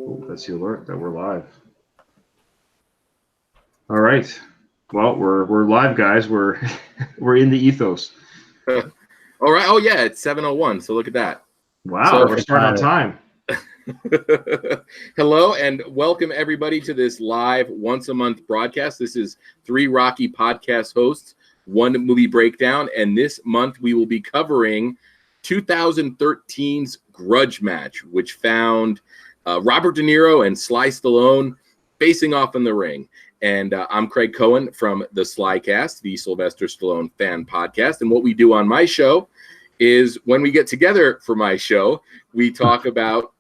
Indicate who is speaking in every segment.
Speaker 1: Oh, that's the alert that we're live. All right. Well, we're live, guys. We're in the ethos.
Speaker 2: All right. Oh yeah, it's 7:01. So look at that.
Speaker 1: Wow, we're starting on time.
Speaker 2: Hello and welcome everybody to this live once a month broadcast. This is 3 Rocky podcast hosts, 1 movie breakdown, and this month we will be covering 2013's Grudge match, which found Robert De Niro and Sly Stallone facing off in the ring. And I'm Craig Cohen from the SlyCast, the Sylvester Stallone fan podcast. And what we do on my show is when we get together for my show, we talk about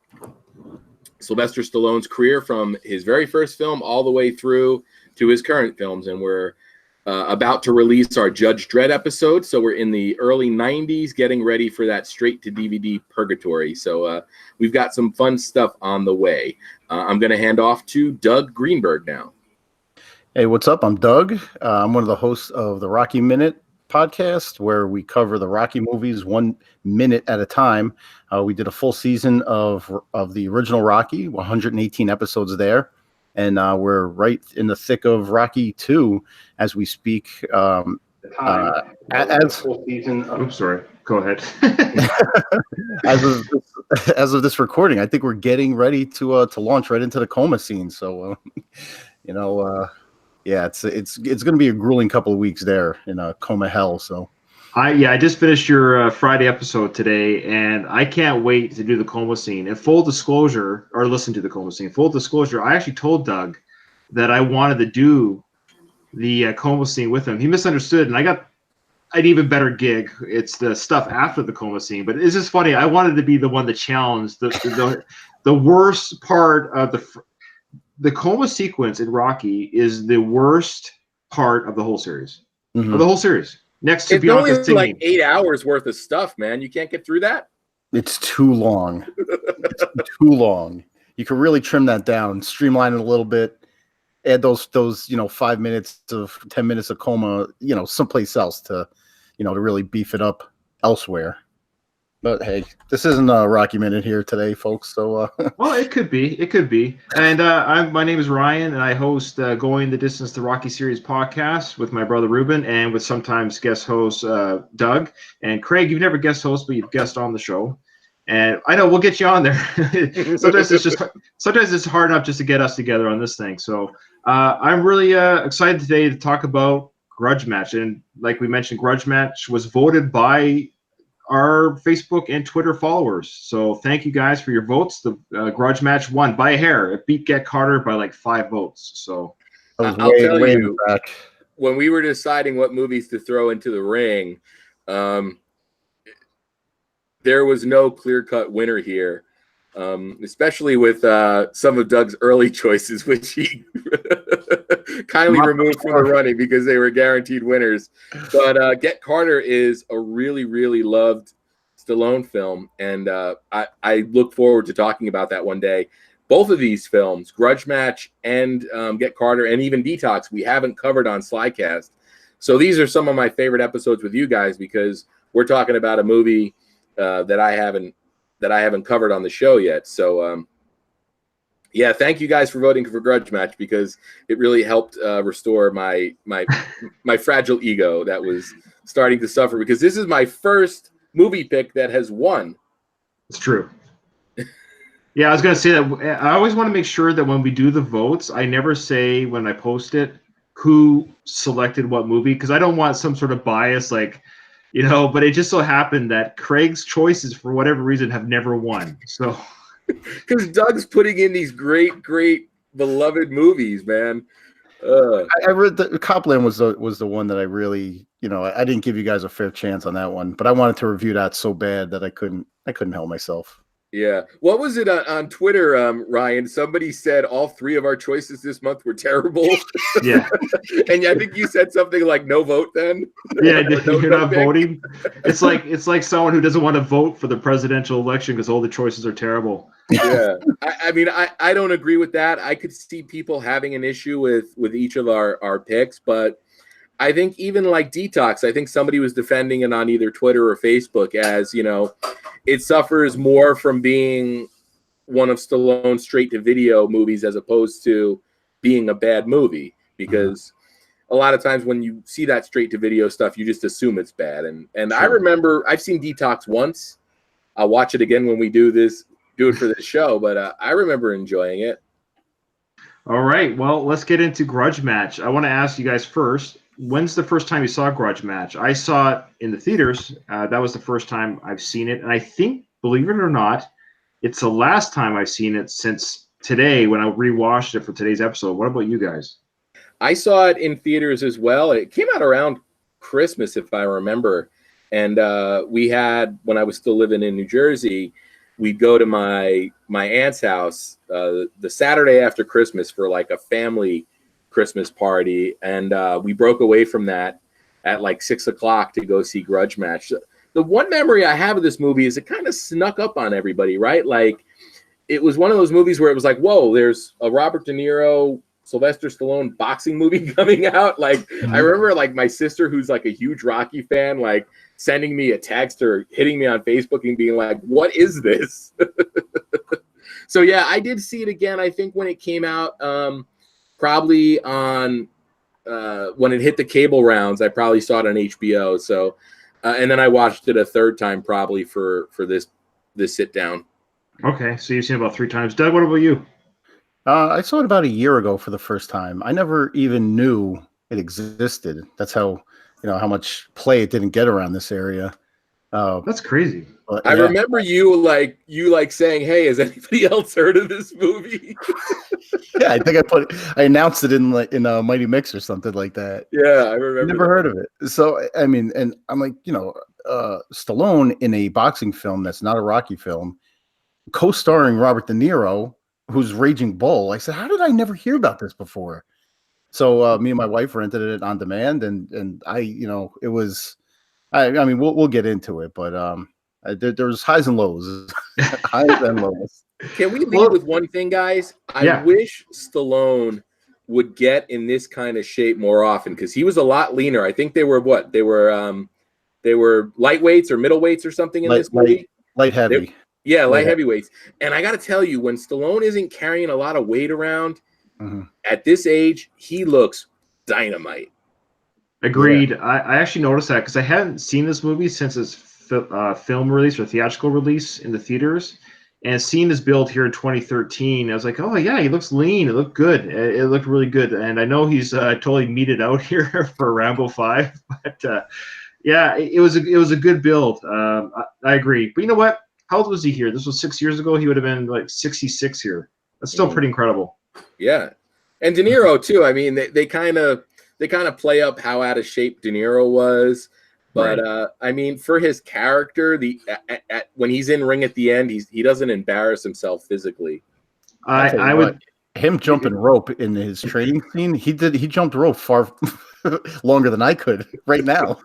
Speaker 2: Sylvester Stallone's career from his very first film all the way through to his current films. And we're about to release our Judge Dredd episode. So we're in the early 90s getting ready for that straight to DVD purgatory. So we've got some fun stuff on the way. I'm going to hand off to Doug Greenberg now.
Speaker 3: Hey, what's up? I'm Doug. I'm one of the hosts of the Rocky Minute podcast, where we cover the Rocky movies 1 minute at a time. We did a full season of the original Rocky, 118 episodes there. And we're right in the thick of Rocky 2 as we speak.
Speaker 1: As full season. I'm sorry. Go ahead.
Speaker 3: as of this recording, I think we're getting ready to launch right into the coma scene. So, yeah, it's going to be a grueling couple of weeks there in coma hell. So,
Speaker 1: I just finished your Friday episode today, and I can't wait to do the coma scene. And full disclosure, or listen to the coma scene. Full disclosure, I actually told Doug that I wanted to do the coma scene with him. He misunderstood, and I got an even better gig. It's the stuff after the coma scene. But it's just funny. I wanted to be the one that challenged the worst part of the coma sequence in Rocky is the worst part of the whole series.
Speaker 3: Mm-hmm.
Speaker 1: Of the whole series. Next to
Speaker 2: it's
Speaker 1: Bianca
Speaker 2: only
Speaker 1: singing.
Speaker 2: like 8 hours worth of stuff, man. You can't get through that.
Speaker 3: It's too long. It's too long. You can really trim that down, streamline it a little bit, add those 5 minutes to 10 minutes of coma, someplace else to really beef it up elsewhere. But hey, this isn't a Rocky Minute here today, folks. So,
Speaker 1: well, it could be. And my name is Ryan, and I host Going the Distance, the Rocky Series podcast with my brother Ruben, and with sometimes guest host Doug and Craig. You've never guest host, but you've guest on the show, and I know we'll get you on there. sometimes it's hard enough just to get us together on this thing. So I'm really excited today to talk about Grudge match, and like we mentioned, Grudge match was voted by our Facebook and Twitter followers. So thank you guys for your votes. The Grudge match won by a hair. It beat Get Carter by like 5 votes. So
Speaker 2: I'll tell you, when we were deciding what movies to throw into the ring, there was no clear-cut winner here, especially with some of Doug's early choices, which he kindly removed from the running because they were guaranteed winners. But Get Carter is a really, really loved Stallone film, and I look forward to talking about that one day. Both of these films, Grudge Match and Get Carter, and even Detox, we haven't covered on SlyCast. So these are some of my favorite episodes with you guys because we're talking about a movie that I haven't covered on the show yet. So yeah, thank you guys for voting for Grudge Match because it really helped restore my fragile ego that was starting to suffer, because this is my first movie pick that has won.
Speaker 1: It's true. Yeah, I was going to say that I always want to make sure that when we do the votes, I never say when I post it who selected what movie, because I don't want some sort of bias, but it just so happened that Craig's choices, for whatever reason, have never won. So,
Speaker 2: because Doug's putting in these great beloved movies, man.
Speaker 3: I read that Copland was the one that I really, I didn't give you guys a fair chance on that one, but I wanted to review that so bad that I couldn't help myself.
Speaker 2: Yeah. What was it on Twitter, Ryan? Somebody said all 3 of our choices this month were terrible.
Speaker 1: Yeah.
Speaker 2: And I think you said something like no vote then.
Speaker 1: Yeah, you're not voting. It's like someone who doesn't want to vote for the presidential election because all the choices are terrible.
Speaker 2: Yeah. I mean, I don't agree with that. I could see people having an issue with each of our picks, but I think even like Detox, I think somebody was defending it on either Twitter or Facebook as, it suffers more from being one of Stallone's straight-to-video movies as opposed to being a bad movie, because a lot of times when you see that straight-to-video stuff, you just assume it's bad. And
Speaker 1: Sure.
Speaker 2: I remember I've seen Detox once. I'll watch it again when we do it for this show, but I remember enjoying it.
Speaker 1: All right, well, let's get into Grudge Match. I want to ask you guys first, when's the first time you saw Grudge Match? I saw it in the theaters. That was the first time I've seen it. And I think, believe it or not, it's the last time I've seen it since today when I rewatched it for today's episode. What about you guys?
Speaker 2: I saw it in theaters as well. It came out around Christmas, if I remember. And we had, when I was still living in New Jersey, we'd go to my aunt's house the Saturday after Christmas for like a family Christmas party. And we broke away from that at like 6 o'clock to go see Grudge Match. The one memory I have of this movie is it kind of snuck up on everybody, right? Like, it was one of those movies where it was like, whoa, there's a Robert De Niro, Sylvester Stallone boxing movie coming out. Like, I remember like my sister, who's like a huge Rocky fan, like sending me a text or hitting me on Facebook and being like, what is this? So yeah, I did see it again. I think when it came out, probably on when it hit the cable rounds, I probably saw it on HBO. So, and then I watched it a third time probably for this sit down.
Speaker 1: Okay, so you've seen it about 3 times. Doug, what about you?
Speaker 3: I saw it about a year ago for the first time. I never even knew it existed. That's how how much play it didn't get around this area.
Speaker 1: That's crazy.
Speaker 3: But,
Speaker 2: I remember you saying, "Hey, has anybody else heard of this movie?"
Speaker 3: Yeah, I think I announced it in a Mighty Mix or something like that.
Speaker 2: Yeah, I remember.
Speaker 3: Never heard of it. So I mean, and I'm like, Stallone in a boxing film that's not a Rocky film, co-starring Robert De Niro, who's Raging Bull. I said, how did I never hear about this before? So me and my wife rented it on demand, and I, it was. I mean, we'll get into it, but there's highs and lows, highs and lows.
Speaker 2: Can we lead with one thing, guys? I wish Stallone would get in this kind of shape more often, because he was a lot leaner. I think they were what? They were lightweights or middleweights or something in this movie.
Speaker 3: Light heavy.
Speaker 2: Light heavyweights. And I got to tell you, when Stallone isn't carrying a lot of weight around at this age, he looks dynamite.
Speaker 1: Agreed. Yeah. I actually noticed that because I hadn't seen this movie since its film release or theatrical release in the theaters. And seeing this build here in 2013, I was like, oh, yeah, he looks lean. It looked good. It looked really good. And I know he's totally meted out here for Rambo 5. But, yeah, it was a good build. I agree. But you know what? How old was he here? This was 6 years ago. He would have been like 66 here. That's still pretty incredible.
Speaker 2: Yeah. And De Niro, too. I mean, they kind of play up how out of shape De Niro was. But, right. I mean, for his character, when he's in ring at the end, he doesn't embarrass himself physically.
Speaker 3: I would him jumping rope in his training scene. He jumped rope far longer than I could right now.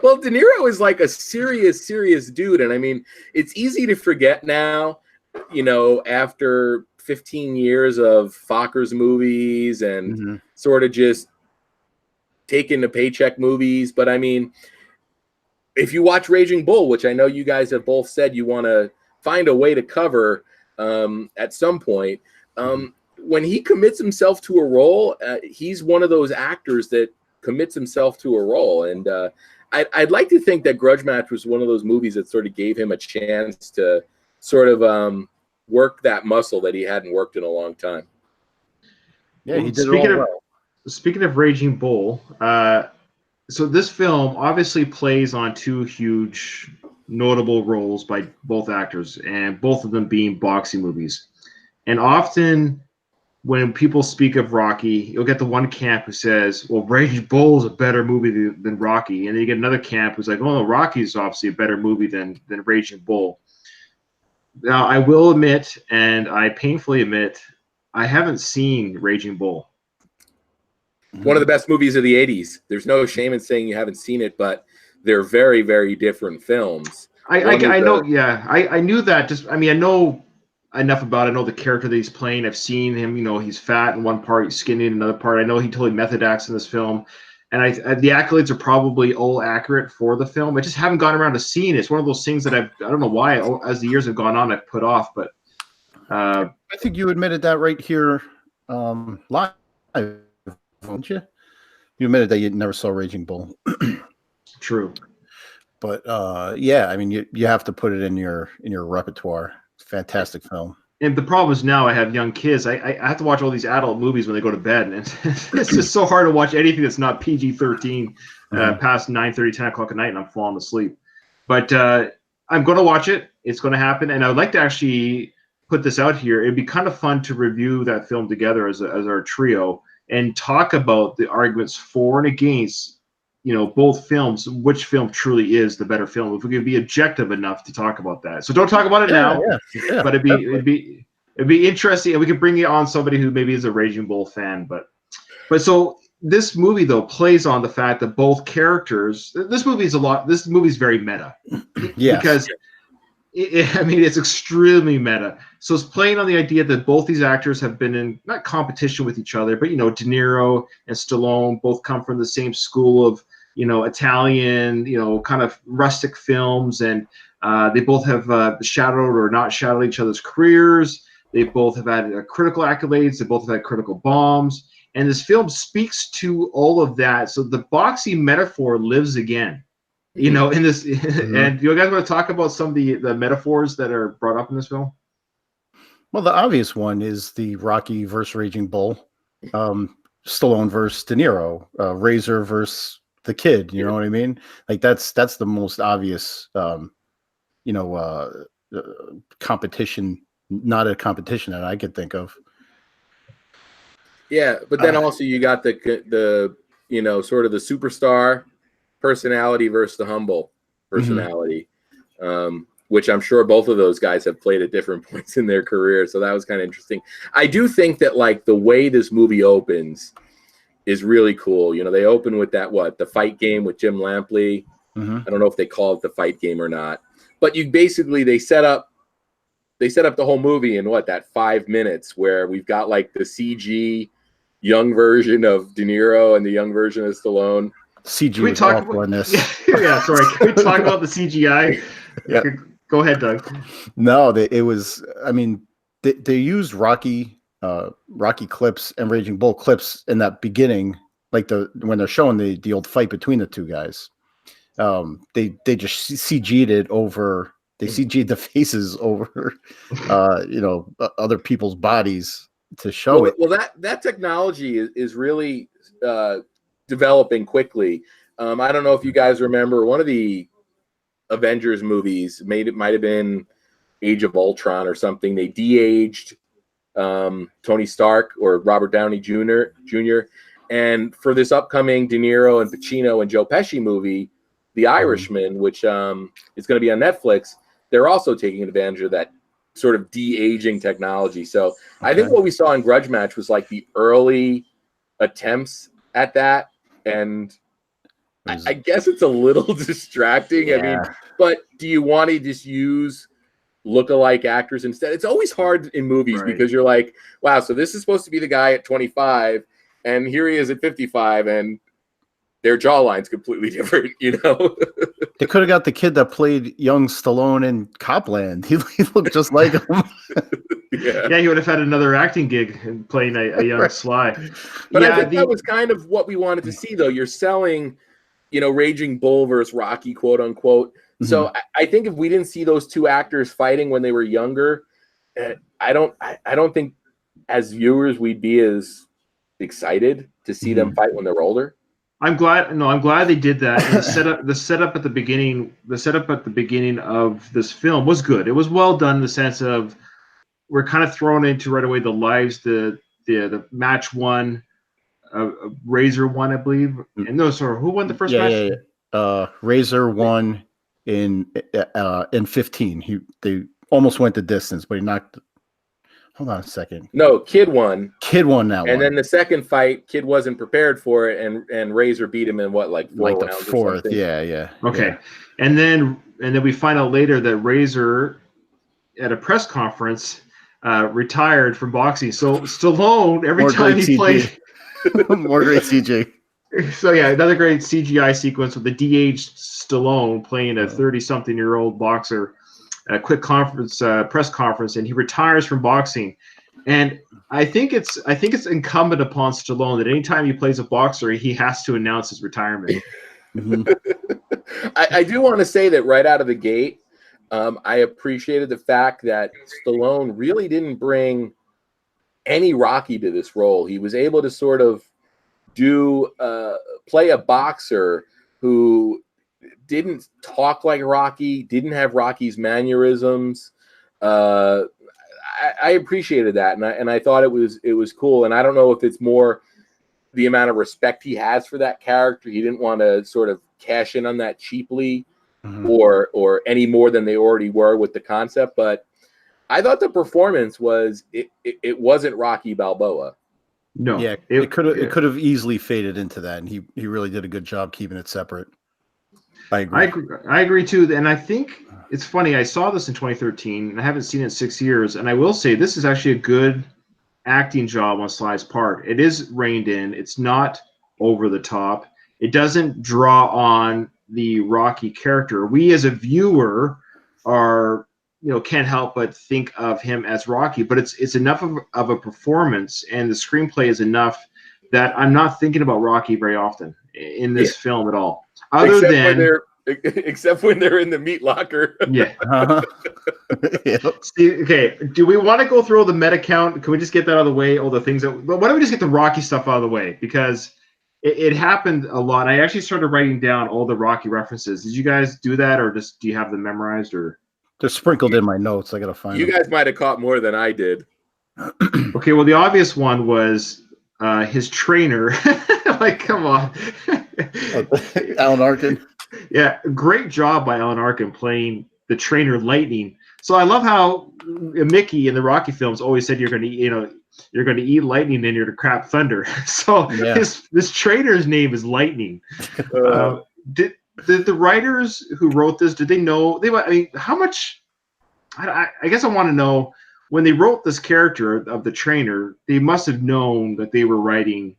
Speaker 2: Well, De Niro is like a serious dude. And I mean, it's easy to forget now, after 15 years of Fokker's movies and sort of just taking the paycheck movies. But I mean, if you watch Raging Bull, which I know you guys have both said you want to find a way to cover at some point, when he commits himself to a role, he's one of those actors that commits himself to a role. And I'd like to think that Grudge Match was one of those movies that sort of gave him a chance to sort of work that muscle that he hadn't worked in a long time.
Speaker 3: Yeah, he did it all well.
Speaker 1: Speaking of Raging Bull, so this film obviously plays on 2 huge notable roles by both actors, and both of them being boxing movies. And often when people speak of Rocky, you'll get the one camp who says, well, Raging Bull is a better movie than Rocky. And then you get another camp who's like, oh, no, Rocky is obviously a better movie than Raging Bull. Now, I will admit, and I painfully admit, I haven't seen Raging Bull.
Speaker 2: One of the best movies of the 80s. There's no shame in saying you haven't seen it, but they're very, very different films.
Speaker 1: I know, yeah. I knew that. I know enough about it. I know the character that he's playing. I've seen him, he's fat in one part, he's skinny in another part. I know he totally method acts in this film. And the accolades are probably all accurate for the film. I just haven't gotten around to seeing it. It's one of those things that I don't know why, as the years have gone on, I've put off. But
Speaker 3: I think you admitted that right here live, didn't you? You admitted that you never saw Raging Bull.
Speaker 1: True.
Speaker 3: But yeah, I mean, you have to put it in your repertoire. It's a fantastic film.
Speaker 1: And the problem is now I have young kids. I have to watch all these adult movies when they go to bed, and it's just so hard to watch anything that's not PG-13 past 9:30, 10 o'clock at night, and I'm falling asleep. But I'm going to watch it. It's going to happen, and I would like to actually put this out here. It'd be kind of fun to review that film together as our trio and talk about the arguments for and against, both films, which film truly is the better film, if we could be objective enough to talk about that. So don't talk about it now, but it'd be interesting, and we could bring you on somebody who maybe is a Raging Bull fan. But so this movie though plays on the fact that both characters. This movie is very meta, because it's extremely meta. So it's playing on the idea that both these actors have been in not competition with each other, but De Niro and Stallone both come from the same school of Italian, kind of rustic films, and they both have shadowed or not shadowed each other's careers. They both have had critical accolades. They both have had critical bombs, and this film speaks to all of that. So the boxing metaphor lives again. In this, and you guys want to talk about some of the metaphors that are brought up in this film?
Speaker 3: Well, the obvious one is the Rocky versus Raging Bull, Stallone versus De Niro, Razor versus the Kid. You know what I mean? Like that's the most obvious, competition, not a competition that I could think of.
Speaker 2: Yeah, but then also you got the sort of the superstar personality versus the humble personality, which I'm sure both of those guys have played at different points in their career. So that was kind of interesting. I do think that like the way this movie opens is really cool. They open with the fight game with Jim Lampley. I don't know if they call it the fight game or not, but they set up the whole movie in that 5 minutes, where we've got like the CG young version of De Niro and the young version of Stallone.
Speaker 3: CG was awful in this.
Speaker 1: Yeah, sorry. Can we talk about the CGI?
Speaker 3: Yeah.
Speaker 1: Go ahead, Doug.
Speaker 3: No, it was. I mean, they used Rocky clips and Raging Bull clips in that beginning, like when they're showing the old fight between the two guys. They just CG'd it over. They CG'd the faces over, other people's bodies to show it.
Speaker 2: Well, that technology is really developing quickly. I don't know if you guys remember one of the Avengers movies. Might have been Age of Ultron or something. They de-aged Tony Stark or Robert Downey Jr. And for this upcoming De Niro and Pacino and Joe Pesci movie, The Irishman, which is going to be on Netflix, they're also taking advantage of that sort of de-aging technology. So I think what we saw in Grudge Match was like the early attempts at that, and I guess it's a little distracting.
Speaker 3: Yeah.
Speaker 2: I mean, but do you want to just use look-alike actors instead? It's always hard in movies because you're like, wow, so this is supposed to be the guy at 25, and here he is at 55, and their jawline's completely different,
Speaker 3: They could have got the kid that played young Stallone in Copland. He looked just like him.
Speaker 1: Yeah, he would have had another acting gig playing a young Sly.
Speaker 2: But I think that was kind of what we wanted to see, though. You're selling, Raging Bull versus Rocky, quote unquote. So I think if we didn't see those two actors fighting when they were younger, I don't think as viewers we'd be as excited to see them fight when they're older.
Speaker 1: I'm glad they did that. And the setup at the beginning of this film was good. It was well done in the sense of we're kind of thrown into right away the lives, the match one, Razor won, I believe. And no, sorry, who won the first match?
Speaker 3: Razor won in 15. They almost went the distance, but he knocked. Hold on a second.
Speaker 2: No, Kid won.
Speaker 3: Kid won that one.
Speaker 2: And then the second fight, Kid wasn't prepared for it, and Razor beat him in what, like 4 rounds?
Speaker 3: The fourth,
Speaker 2: or something?
Speaker 3: yeah.
Speaker 1: Okay,
Speaker 3: yeah.
Speaker 1: And then we find out later that Razor, at a press conference, retired from boxing. So Stallone, every time he played,
Speaker 3: more great CG.
Speaker 1: So yeah, another great CGI sequence with the de-aged Stallone playing a 30-something-year-old boxer. a quick press conference, and he retires from boxing. And I think it's incumbent upon Stallone that anytime he plays a boxer, he has to announce his retirement.
Speaker 2: I do want to say that right out of the gate, I appreciated the fact that Stallone really didn't bring any Rocky to this role. He was able to sort of play a boxer who didn't talk like Rocky, didn't have Rocky's mannerisms. I appreciated that, and I thought it was cool. And I don't know if it's more the amount of respect he has for that character. He didn't want to sort of cash in on that cheaply, or any more than they already were with the concept. But I thought the performance was it wasn't Rocky Balboa.
Speaker 1: No,
Speaker 3: yeah, it could have easily faded into that, and he really did a good job keeping it separate. I
Speaker 1: agree too, and I think it's funny. I saw this in 2013, and I haven't seen it in 6 years. And I will say this is actually a good acting job on Sly's part. It is reined in. It's not over the top. It doesn't draw on the Rocky character. We as a viewer can't help but think of him as Rocky, but it's enough of a performance, and the screenplay is enough that I'm not thinking about Rocky very often in this film at all.
Speaker 2: Except when they're in the meat locker.
Speaker 1: Yeah. See, okay. Do we want to go through all the meta count? Can we just get that out of the way? All the things why don't we just get the Rocky stuff out of the way? Because it happened a lot. I actually started writing down all the Rocky references. Did you guys do that, or do you have them memorized, or?
Speaker 3: They're sprinkled in my notes. I gotta find.
Speaker 2: You guys might have caught more than I did.
Speaker 1: Okay. Well, the obvious one was his trainer. Like, come on.
Speaker 3: Alan Arkin.
Speaker 1: Yeah, great job by Alan Arkin playing the trainer Lightning. So I love how Mickey in the Rocky films always said you're going to eat lightning and you're to crap thunder. So this trainer's name is Lightning. Did the writers who wrote this, did they know? How much? I guess I want to know, when they wrote this character of the trainer, they must have known that they were writing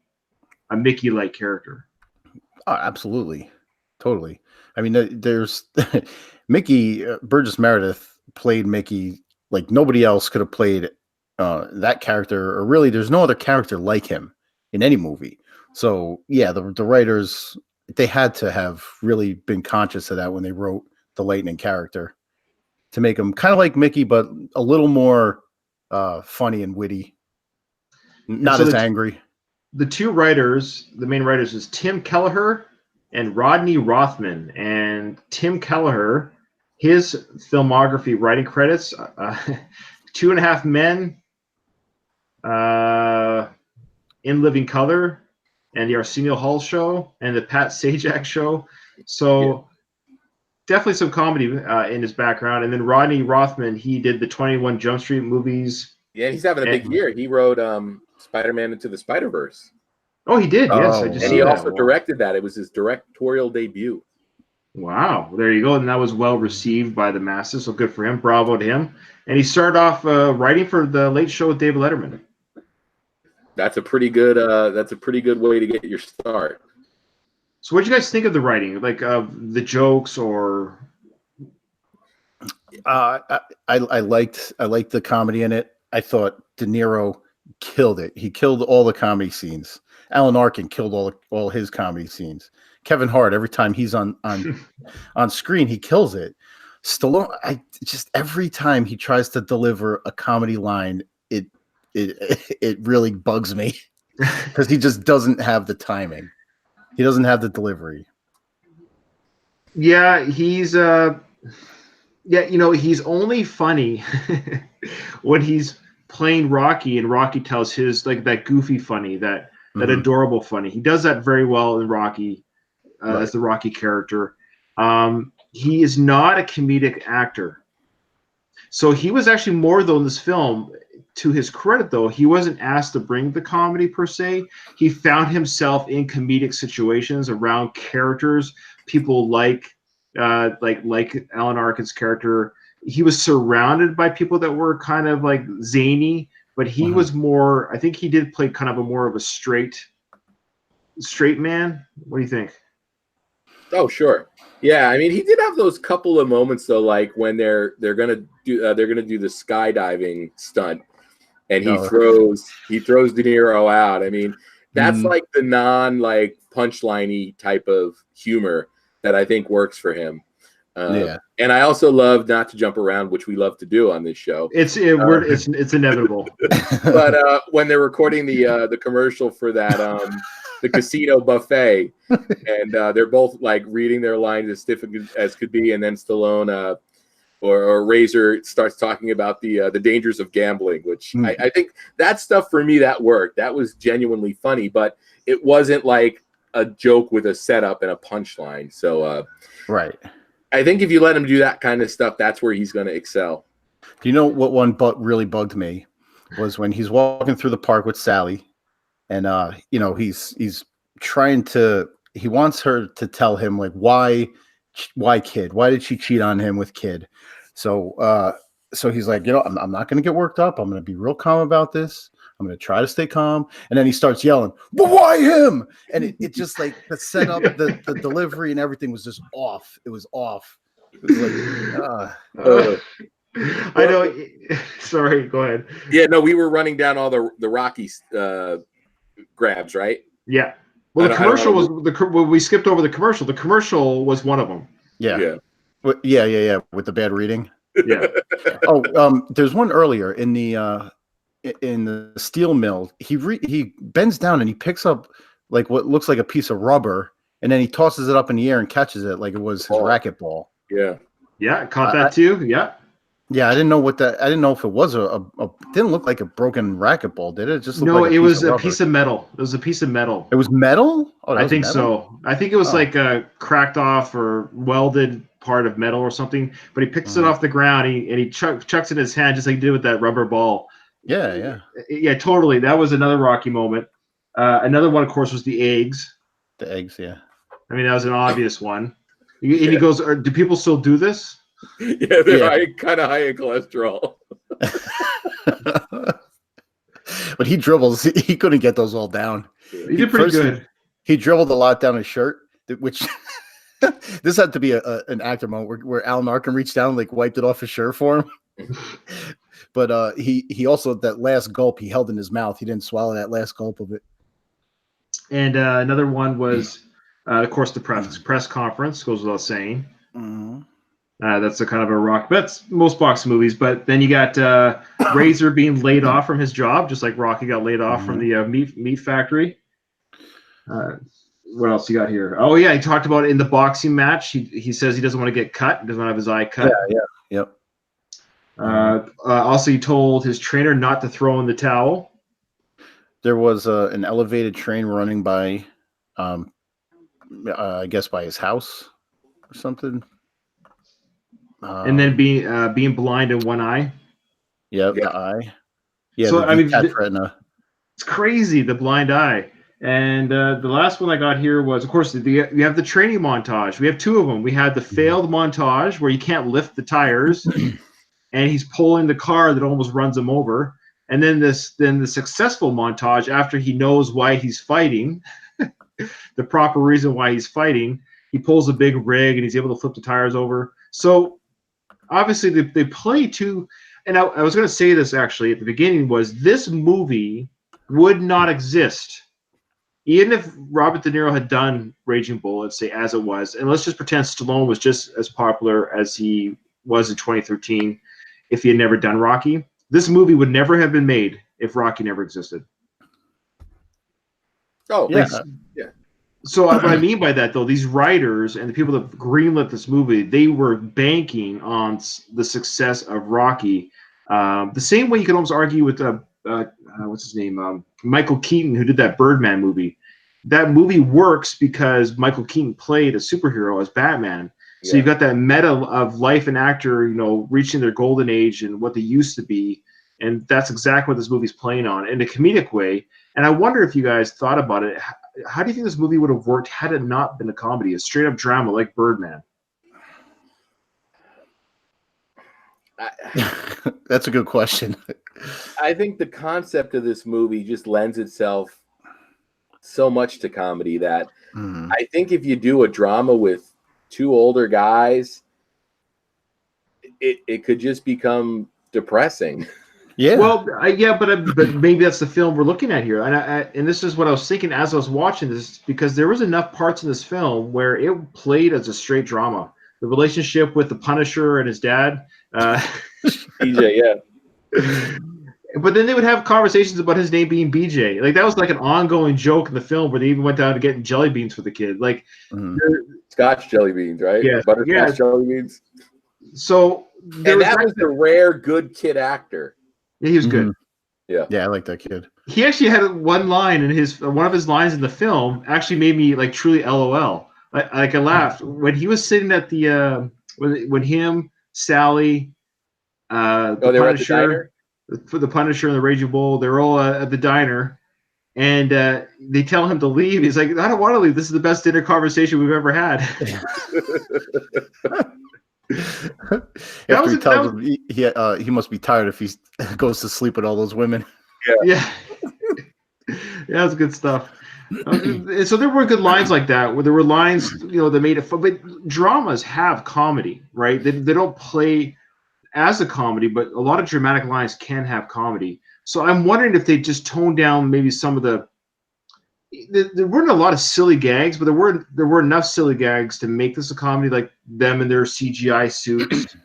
Speaker 1: a Mickey-like character.
Speaker 3: Oh, absolutely. Totally. I mean, there's Mickey, Burgess Meredith played Mickey like nobody else could have played that character, or really there's no other character like him in any movie. So yeah, the writers, they had to have really been conscious of that when they wrote the Lightning character, to make him kind of like Mickey, but a little more funny and witty, not as angry.
Speaker 1: The two writers, the main writers, is Tim Kelleher and Rodney Rothman. And Tim Kelleher, his filmography writing credits, 2.5 Men, In Living Color, and the Arsenio Hall Show, and the Pat Sajak Show. So definitely some comedy in his background. And then Rodney Rothman, he did the 21 Jump Street movies.
Speaker 2: Yeah, he's having a big year. He wrote Spider-Man Into the Spider-Verse.
Speaker 1: Oh, he did. Yes, I just.
Speaker 2: And he also directed that. It was his directorial debut.
Speaker 1: Wow, there you go. And that was well received by the masses. So good for him. Bravo to him. And he started off writing for the Late Show with David Letterman.
Speaker 2: That's a pretty good. That's a pretty good way to get your start.
Speaker 1: So, what did you guys think of the writing, like of the jokes, or?
Speaker 3: I liked the comedy in it. I thought De Niro killed it. He killed all the comedy scenes. Alan Arkin killed all his comedy scenes. Kevin Hart, every time he's on screen, he kills it. Stallone, every time he tries to deliver a comedy line, it really bugs me because he just doesn't have the timing. He doesn't have the delivery.
Speaker 1: Yeah, he's he's only funny when he's playing Rocky, and Rocky tells his like that goofy funny, that adorable funny. He does that very well in Rocky as the Rocky character. He is not a comedic actor. So he was actually more, though, in this film, to his credit, though, he wasn't asked to bring the comedy per se. He found himself in comedic situations around characters, people like Alan Arkin's character. He was surrounded by people that were kind of like zany, but he was more, I think he did play kind of more of a straight man. What do you think?
Speaker 2: Oh, sure. Yeah, I mean, he did have those couple of moments though, like when they're gonna do the skydiving stunt, and he throws De Niro out. I mean, that's like the like punchline-y type of humor that I think works for him. And I also love not to jump around, which we love to do on this show.
Speaker 1: It's inevitable.
Speaker 2: But when they're recording the commercial for that the casino buffet, and they're both like reading their lines as stiff as could be, and then Stallone or Razor starts talking about the dangers of gambling, which I think that stuff for me that worked. That was genuinely funny, but it wasn't like a joke with a setup and a punchline. So
Speaker 3: right.
Speaker 2: I think if you let him do that kind of stuff, that's where he's going to excel.
Speaker 3: Do you know what one really bugged me was when he's walking through the park with Sally, and he's trying to, he wants her to tell him like why Kid, why did she cheat on him with Kid? So he's like, I'm not going to get worked up. I'm going to be real calm about this. I'm going to try to stay calm. And then he starts yelling, but why him? And it just like the setup, the delivery and everything was just off. It was off. It was like,
Speaker 1: I know. Sorry, go ahead.
Speaker 2: Yeah, no, we were running down all the Rocky grabs, right?
Speaker 1: Yeah. Well, the commercial was we skipped over the commercial. The commercial was one of them.
Speaker 3: Yeah. With the bad reading.
Speaker 1: Yeah.
Speaker 3: There's one earlier in the steel mill. He bends down and he picks up like what looks like a piece of rubber, and then he tosses it up in the air and catches it like it was his racquetball.
Speaker 2: Yeah.
Speaker 1: Yeah, caught that too. Yeah.
Speaker 3: Yeah, I didn't know if it was it didn't look like a broken racquetball, did it? It just looked like
Speaker 1: it was a piece of metal. It was a piece of metal.
Speaker 3: It was metal? Oh,
Speaker 1: I think so. I think it was like a cracked off or welded part of metal or something. But he picks it off the ground and he chucks it in his hand just like he did with that rubber ball.
Speaker 3: Yeah.
Speaker 1: Yeah, totally. That was another Rocky moment. Another one, of course, was the eggs.
Speaker 3: The eggs, yeah.
Speaker 1: I mean, that was an obvious one. And he goes, do people still do this?
Speaker 2: Yeah, they're kind of high in cholesterol.
Speaker 3: But he dribbles. He couldn't get those all down.
Speaker 1: He did pretty good.
Speaker 3: He dribbled a lot down his shirt, which this had to be an actor moment where Alan Arkin reached down and like wiped it off his shirt for him. But he also, that last gulp he held in his mouth. He didn't swallow that last gulp of it. And
Speaker 1: another one was, of course, the press conference, goes without saying.
Speaker 3: Mm-hmm.
Speaker 1: That's a kind of a rock. That's most boxing movies. But then you got Razor being laid off from his job, just like Rocky got laid off from the meat factory. What else you got here? Oh yeah, he talked about it in the boxing match. He says he doesn't want to get cut. He doesn't want to have his eye cut.
Speaker 3: Yep.
Speaker 1: Also, he told his trainer not to throw in the towel.
Speaker 3: There was an elevated train running by, I guess, by his house or something.
Speaker 1: And then being blind in one eye.
Speaker 3: Yeah, the eye. Yeah,
Speaker 1: so I mean, it's crazy, the blind eye. And the last one I got here was, of course, you have the training montage. We have two of them. We had the failed montage where you can't lift the tires, and he's pulling the car that almost runs him over. And then the successful montage after he knows why he's fighting, the proper reason why he's fighting. He pulls a big rig and he's able to flip the tires over. So obviously they play to, and I was going to say this actually at the beginning, was this movie would not exist even if Robert De Niro had done Raging Bull, let's say, as it was, and let's just pretend Stallone was just as popular as he was in 2013 if he had never done Rocky. This movie would never have been made if Rocky never existed.
Speaker 2: Oh,
Speaker 1: yeah. So what I mean by that, though, these writers and the people that greenlit this movie, they were banking on the success of Rocky. The same way you could almost argue with what's his name, Michael Keaton, who did that Birdman movie. That movie works because Michael Keaton played a superhero as Batman. So you've got that meta of life and actor, reaching their golden age and what they used to be. And that's exactly what this movie's playing on in a comedic way. And I wonder if you guys thought about it. How do you think this movie would have worked had it not been a comedy, a straight up drama like Birdman?
Speaker 3: That's a good question.
Speaker 2: I think the concept of this movie just lends itself so much to comedy that I think if you do a drama with two older guys, it could just become depressing.
Speaker 3: Yeah.
Speaker 1: Well, but maybe that's the film we're looking at here, and this is what I was thinking as I was watching this, because there was enough parts in this film where it played as a straight drama. The relationship with the Punisher and his dad,
Speaker 2: BJ, yeah.
Speaker 1: But then they would have conversations about his name being BJ. Like that was like an ongoing joke in the film where they even went down to getting jelly beans for the kid. Like
Speaker 2: Scotch jelly beans, right?
Speaker 1: Yeah,
Speaker 2: Butterscotch jelly beans.
Speaker 1: So
Speaker 2: that was the rare good kid actor.
Speaker 1: Yeah, he was good.
Speaker 2: Yeah,
Speaker 3: I like that kid.
Speaker 1: He actually had one line in one of his lines in the film actually made me like truly LOL. I laughed when he was sitting at the when him, Sally,
Speaker 2: they were at the diner?
Speaker 1: For the Punisher and the Raging Bull, they're all at the diner, and they tell him to leave. He's like, I don't want to leave. This is the best dinner conversation we've ever had.
Speaker 3: He must be tired if he goes to sleep with all those women.
Speaker 1: Yeah, that's good stuff. So there were good lines like that, where there were lines, that made it fun. But dramas have comedy, right? They don't play as a comedy, but a lot of dramatic lines can have comedy. So I'm wondering if they just toned down maybe some of the. There weren't a lot of silly gags, but there were enough silly gags to make this a comedy, like them in their CGI suits.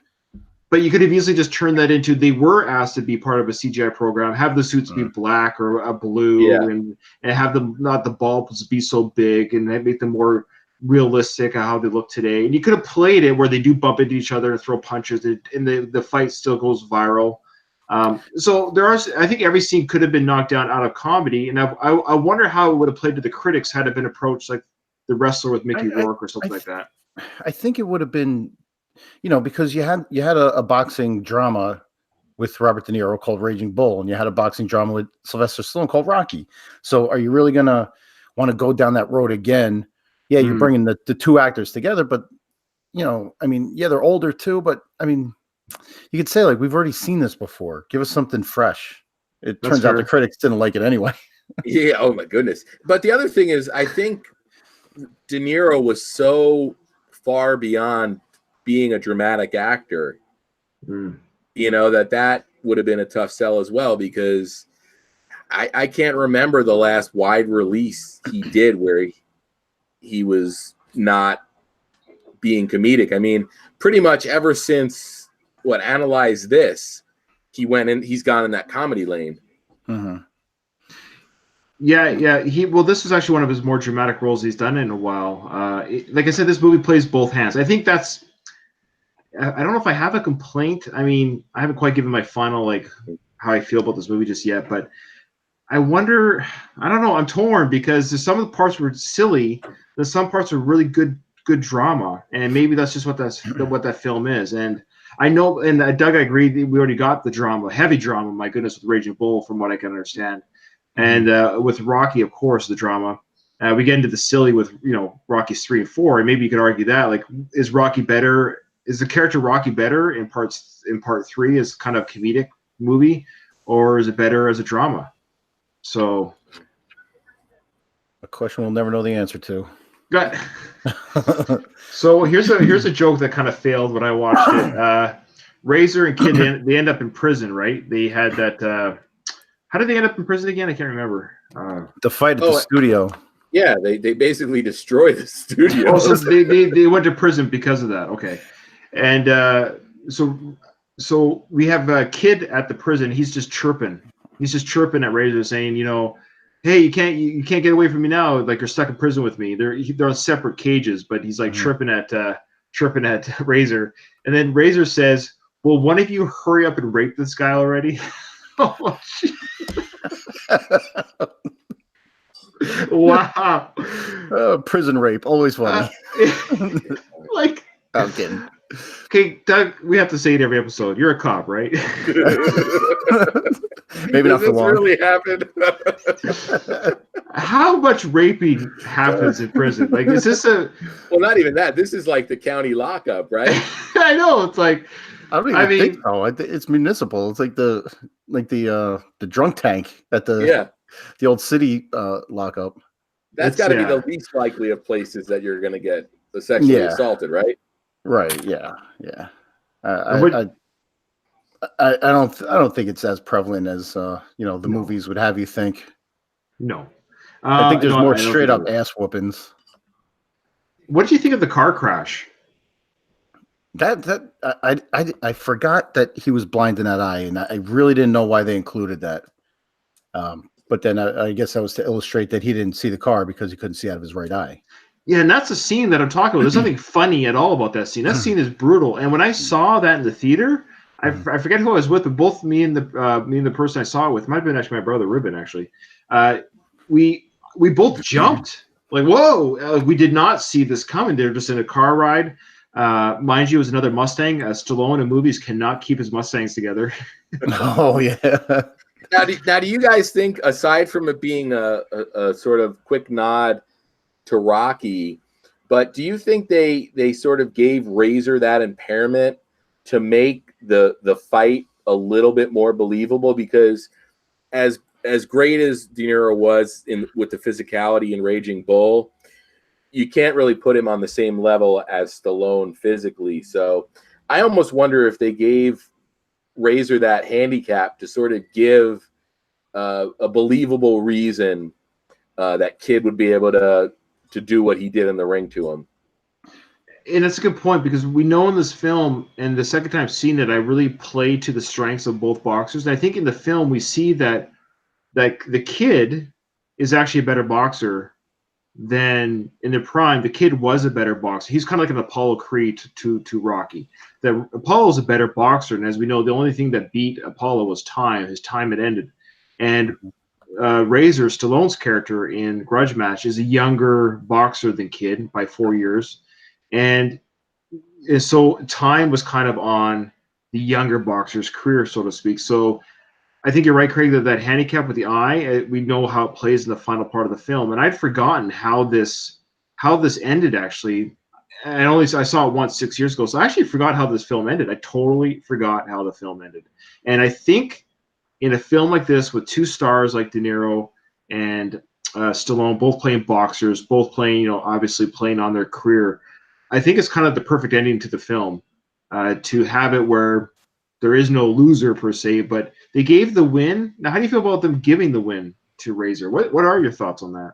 Speaker 1: But you could have easily just turned that into they were asked to be part of a CGI program, have the suits be black or a blue, and have them not the bulbs be so big, and make them more realistic how they look today. And you could have played it where they do bump into each other and throw punches, and the fight still goes viral. So I think every scene could have been knocked down out of comedy, and I wonder how it would have played to the critics had it been approached like The Wrestler with Mickey Rourke or something like that.
Speaker 3: I think it would have been, because you had a boxing drama with Robert De Niro called Raging Bull, and you had a boxing drama with Sylvester Stallone called Rocky. So are you really gonna want to go down that road again? Yeah, you're bringing the two actors together, but they're older too, but you could say, like, we've already seen this before. Give us something fresh. It turns out the critics didn't like it anyway.
Speaker 2: Yeah, oh my goodness. But the other thing is, I think De Niro was so far beyond being a dramatic actor, that would have been a tough sell as well, because I can't remember the last wide release he did where he was not being comedic. I mean, pretty much ever since Analyze This, he's gone in that comedy lane.
Speaker 1: Yeah. This was actually one of his more dramatic roles he's done in a while. Like I said, this movie plays both hands. I think I don't know if I have a complaint. I mean, I haven't quite given my final, like, how I feel about this movie just yet, but I wonder, I don't know, I'm torn, because there's some of the parts were silly, there's some parts are really good drama, and maybe that's just what that film is. And I know, and Doug, I agree, we already got the drama, heavy drama, my goodness, with Raging Bull, from what I can understand. And with Rocky, of course, the drama. We get into the silly with, Rockies 3 and 4, and maybe you could argue that, like, is Rocky better? Is the character Rocky better in part 3 as kind of comedic movie, or is it better as a drama? So,
Speaker 3: a question we'll never know the answer to.
Speaker 1: Good. So here's a joke that kind of failed when I watched it. Razor and Kid, they end up in prison, right? They had that. How did they end up in prison again? I can't remember.
Speaker 3: The fight at the studio.
Speaker 2: Yeah, they basically destroyed the studio.
Speaker 1: Oh, so they went to prison because of that. Okay, and so we have a Kid at the prison. He's just chirping. He's just chirping at Razor, saying, hey, you can't get away from me now. Like, you're stuck in prison with me. They're on separate cages, but he's like chirping at Razor, and then Razor says, "Well, one of you hurry up and rape this guy already." Oh, shit. Wow.
Speaker 3: Prison rape, always funny.
Speaker 1: Like,
Speaker 3: I'm kidding.
Speaker 1: Okay, Doug, we have to say it every episode. You're a cop, right?
Speaker 3: Maybe not for long.
Speaker 2: This really happened.
Speaker 1: How much raping happens in prison? Like, is this a?
Speaker 2: Well, not even that. This is like the county lockup, right?
Speaker 1: I know. It's like,
Speaker 3: I don't even think so. It's municipal. It's like the drunk tank at the old city lockup.
Speaker 2: That's got to be the least likely of places that you're going to get sexually assaulted, right?
Speaker 3: Right. Yeah. Yeah. I don't think it's as prevalent as the movies would have you think.
Speaker 1: No.
Speaker 3: I think there's more
Speaker 1: I don't
Speaker 3: straight
Speaker 1: think
Speaker 3: up ass whoopings.
Speaker 1: What did you think of the car crash?
Speaker 3: I forgot that he was blind in that eye, and I really didn't know why they included that. But then I guess that was to illustrate that he didn't see the car because he couldn't see out of his right eye.
Speaker 1: Yeah, and that's the scene that I'm talking about. There's nothing funny at all about that scene. That scene is brutal. And when I saw that in the theater, I forget who I was with, but both me and the person I saw it with, might have been actually my brother Ruben. Actually, we both jumped like, whoa! We did not see this coming. They're just in a car ride. Mind you, it was another Mustang. Stallone in movies cannot keep his Mustangs together.
Speaker 3: Oh yeah.
Speaker 2: Now, do you guys think, aside from it being a sort of quick nod to Rocky, but do you think they sort of gave Razor that impairment to make the fight a little bit more believable? Because as great as De Niro was with the physicality in Raging Bull, you can't really put him on the same level as Stallone physically. So I almost wonder if they gave Razor that handicap to sort of give a believable reason that Kid would be able to do what he did in the ring to him.
Speaker 1: And that's a good point, because we know in this film, and the second time I've seen it, I really play to the strengths of both boxers. And I think in the film we see that the Kid is actually a better boxer than in the prime. The Kid was a better boxer. He's kind of like an Apollo Creed to Rocky. That Apollo's a better boxer, and as we know, the only thing that beat Apollo was time. His time had ended. And Razor, Stallone's character in Grudge Match, is a younger boxer than Kid by 4 years. And so time was kind of on the younger boxer's career, so to speak. So I think you're right, Craig, that handicap with the eye, we know how it plays in the final part of the film. And I'd forgotten how this ended, actually. And I saw it once 6 years ago, so I actually forgot how this film ended. I totally forgot how the film ended. And I think in a film like this, with two stars like De Niro and Stallone, both playing boxers, both playing, obviously playing on their career, I think it's kind of the perfect ending to the film, to have it where there is no loser per se, but they gave the win. Now, how do you feel about them giving the win to Razor? What are your thoughts on that?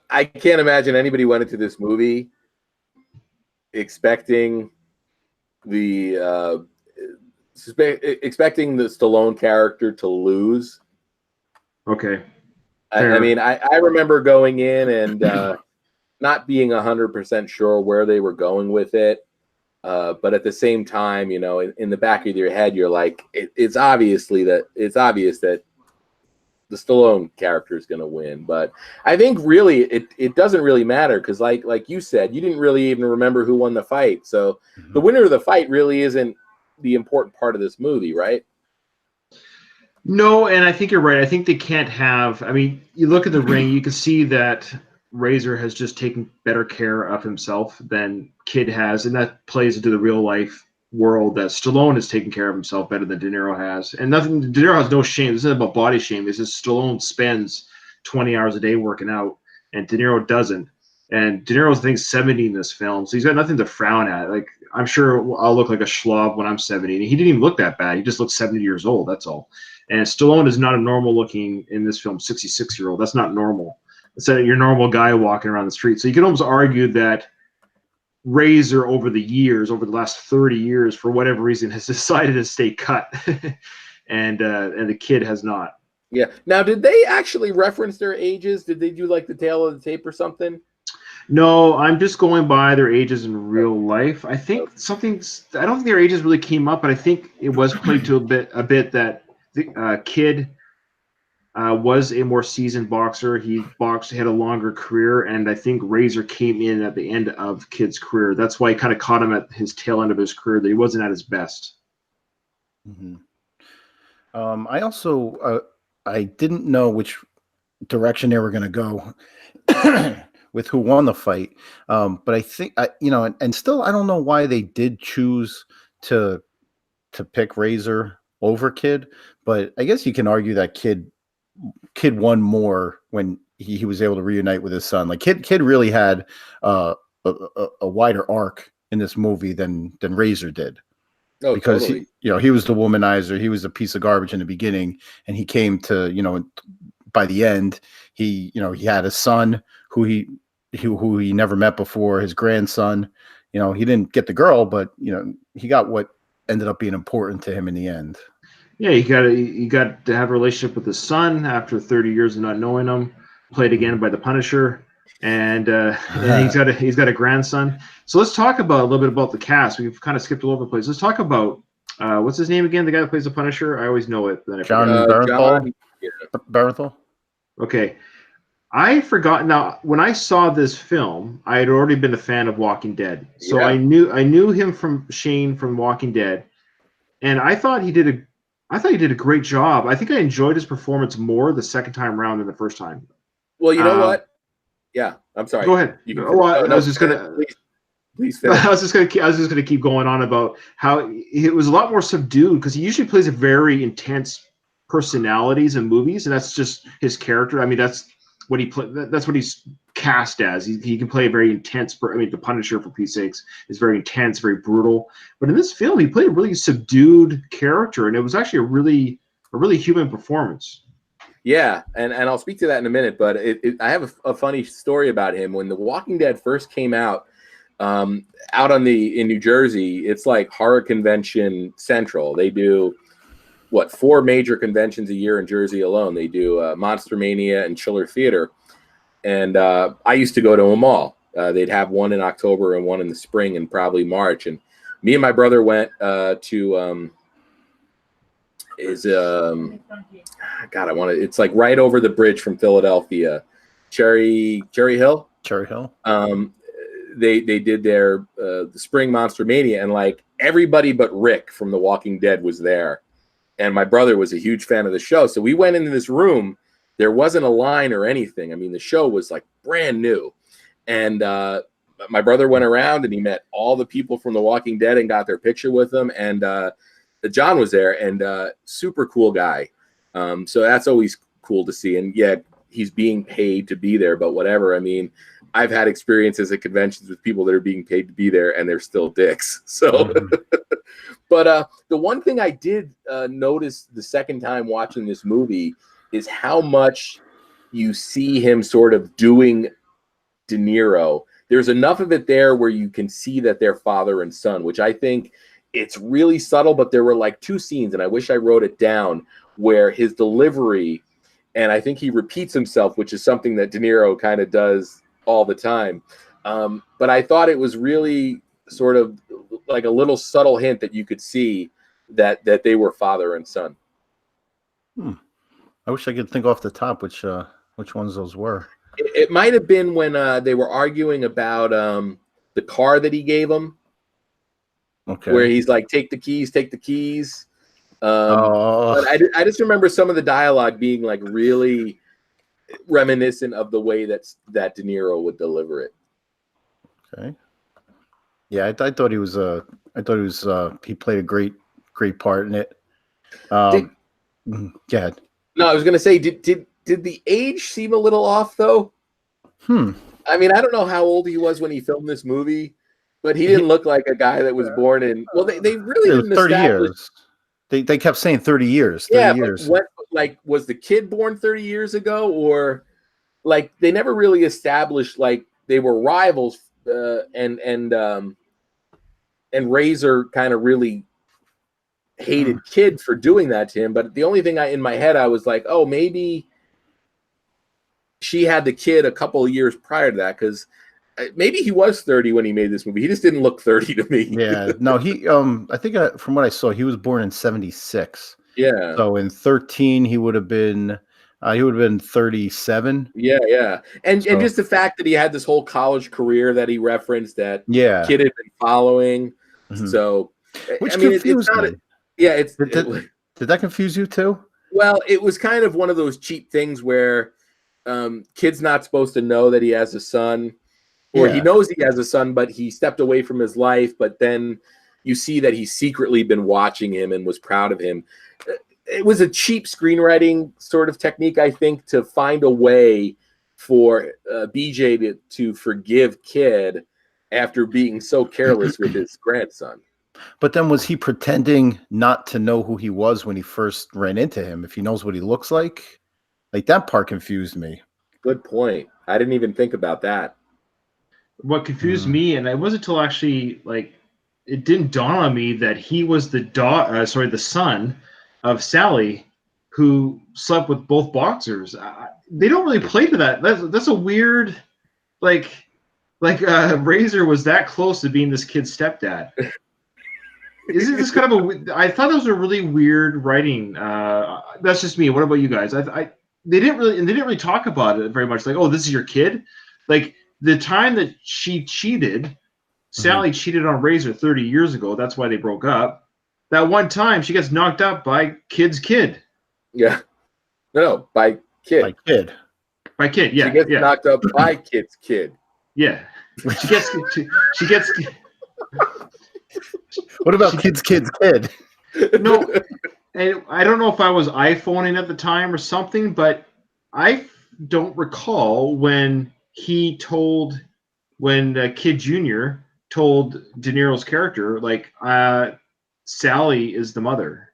Speaker 2: I can't imagine anybody went into this movie expecting the Stallone character to lose.
Speaker 1: Okay.
Speaker 2: I mean, I remember going in and not being 100% sure where they were going with it. But at the same time, in the back of your head, you're like, it's obvious that the Stallone character is going to win. But I think really it doesn't really matter, because like you said, you didn't really even remember who won the fight. So the winner of the fight really isn't the important part of this movie, right?
Speaker 1: No, and I think you're right. I think they can't have. I mean, you look at the ring, you can see that Razor has just taken better care of himself than Kid has, and that plays into the real life world that Stallone is taking care of himself better than De Niro has. And De Niro has no shame. This isn't about body shame. It's just Stallone spends 20 hours a day working out, and De Niro doesn't. And De Niro's, I think, 70 in this film, so he's got nothing to frown at. Like, I'm sure I'll look like a schlub when I'm 70. And he didn't even look that bad. He just looked 70 years old. That's all. And Stallone is not a normal looking, in this film, 66-year-old. That's not normal. It's your normal guy walking around the street. So you can almost argue that Razor, over the last 30 years, for whatever reason, has decided to stay cut, and the Kid has not.
Speaker 2: Yeah. Now, did they actually reference their ages? Did they do like the tail of the tape or something?
Speaker 1: No, I'm just going by their ages in real life. I think I don't think their ages really came up, but I think it was played to a bit that the Kid was a more seasoned boxer. He had a longer career, and I think Razor came in at the end of Kid's career. That's why he kind of caught him at his tail end of his career, that he wasn't at his best.
Speaker 3: Mm-hmm. I also I didn't know which direction they were going to go with who won the fight, but I think and still I don't know why they did choose to pick Razor over Kid, but I guess you can argue that Kid Kid won more when he was able to reunite with his son. Like Kid really had a wider arc in this movie than Razor did.
Speaker 2: Oh,
Speaker 3: because
Speaker 2: totally.
Speaker 3: he was the womanizer. He was a piece of garbage in the beginning, and he came to, by the end, he had a son who he never met before, his grandson. He didn't get the girl, but he got what ended up being important to him in the end.
Speaker 1: Yeah, he got to have a relationship with his son after 30 years of not knowing him. Played again by the Punisher, and he's got a grandson. So let's talk about a little bit about the cast. We've kind of skipped all over the place. Let's talk about what's his name again? The guy that plays the Punisher. I always know it. Then I
Speaker 3: John
Speaker 1: forget.
Speaker 3: Barenthal.
Speaker 1: Okay, I forgot. Now, when I saw this film, I had already been a fan of Walking Dead, so
Speaker 2: Yeah.
Speaker 1: I knew him from Shane from Walking Dead, and I thought he did a great job. I think I enjoyed his performance more the second time around than the first time.
Speaker 2: Well, you know what? Yeah, I'm sorry.
Speaker 1: Go ahead.
Speaker 2: You can
Speaker 1: I was just gonna.
Speaker 2: Please finish.
Speaker 1: I was just gonna keep going on about how it was a lot more subdued because he usually plays a very intense personalities in movies, and that's just his character. I mean, that's what that's what he's cast as. He can play a very intense. The Punisher, for Pete's sakes, is very intense, very brutal. But in this film, he played a really subdued character, and it was actually a really human performance.
Speaker 2: Yeah, and I'll speak to that in a minute, but I have a funny story about him. When The Walking Dead first came out in New Jersey, it's like horror convention central. They do 4 major conventions a year in Jersey alone. They do Monster Mania and Chiller Theater, and I used to go to them all. They'd have one in October and one in the spring and probably March. And me and my brother went to it's like right over the bridge from Philadelphia, Cherry Hill.
Speaker 3: Cherry Hill.
Speaker 2: They did their the spring Monster Mania, and like everybody but Rick from The Walking Dead was there, and my brother was a huge fan of the show. So we went into this room. There wasn't a line or anything. I mean, the show was like brand new, and my brother went around and he met all the people from The Walking Dead and got their picture with them. And John was there, and super cool guy. So that's always cool to see. And yeah, he's being paid to be there, but whatever. I mean, I've had experiences at conventions with people that are being paid to be there and they're still dicks. So, but the one thing I did notice the second time watching this movie is how much you see him sort of doing De Niro. There's enough of it there where you can see that they're father and son, which I think it's really subtle, but there were like 2 scenes, and I wish I wrote it down, where his delivery, and I think he repeats himself, which is something that De Niro kind of does all the time. But I thought it was really sort of like a little subtle hint that you could see that they were father and son.
Speaker 3: I wish I could think off the top which ones those were.
Speaker 2: It might have been when they were arguing about the car that he gave him.
Speaker 3: Okay.
Speaker 2: Where he's like, take the keys. But I just remember some of the dialogue being like really reminiscent of the way that De Niro would deliver it.
Speaker 3: Okay. Yeah, I thought he was he played a great part in it. Go ahead.
Speaker 2: No, I was gonna say, did the age seem a little off though? I mean, I don't know how old he was when he filmed this movie, but he didn't look like a guy that was born in. Well, they really didn't
Speaker 3: 30
Speaker 2: establish.
Speaker 3: years. They kept saying 30 years. 30
Speaker 2: yeah,
Speaker 3: years.
Speaker 2: but what was the kid born 30 years ago, or like they never really established like they were rivals, and Razor kind of really hated Kid for doing that to him. But the only thing in my head I was like, oh, maybe she had the kid a couple of years prior to that, because maybe he was 30 when he made this movie. He just didn't look 30 to me.
Speaker 3: Yeah, no, he I think from what I saw, he was born in 76.
Speaker 2: Yeah.
Speaker 3: So in 13 he would have been 37.
Speaker 2: Yeah. And just the fact that he had this whole college career that he referenced that Kid had been following. Mm-hmm. So
Speaker 3: which confused me. Did that confuse you too?
Speaker 2: Well, it was kind of one of those cheap things where Kid's not supposed to know that he has a son, or he knows he has a son, but he stepped away from his life. But then you see that he's secretly been watching him and was proud of him. it was a cheap screenwriting sort of technique, I think, to find a way for BJ to forgive Kid after being so careless with his grandson.
Speaker 3: But then was he pretending not to know who he was when he first ran into him? If he knows what he looks like that part confused me.
Speaker 2: Good point. I didn't even think about that.
Speaker 1: What confused me, and it wasn't until actually it didn't dawn on me that he was the son of Sally, who slept with both boxers. They don't really play to that. That's a weird, Razor was that close to being this kid's stepdad. Isn't this kind of I thought that was a really weird writing. That's just me. What about you guys? They didn't really talk about it very much. Like, oh, this is your kid. Like the time that she cheated, Sally cheated on Razor 30 years ago. That's why they broke up. That one time she gets knocked up by Kid's kid.
Speaker 2: Yeah. No, by Kid.
Speaker 3: By Kid.
Speaker 1: By Kid, yeah.
Speaker 2: She gets knocked up by Kid's kid.
Speaker 1: Yeah. She gets
Speaker 3: What about Kid's kid?
Speaker 1: No, and I don't know if I was iPhoning at the time or something, but I don't recall when Kid Jr. told De Niro's character, Sally is the mother.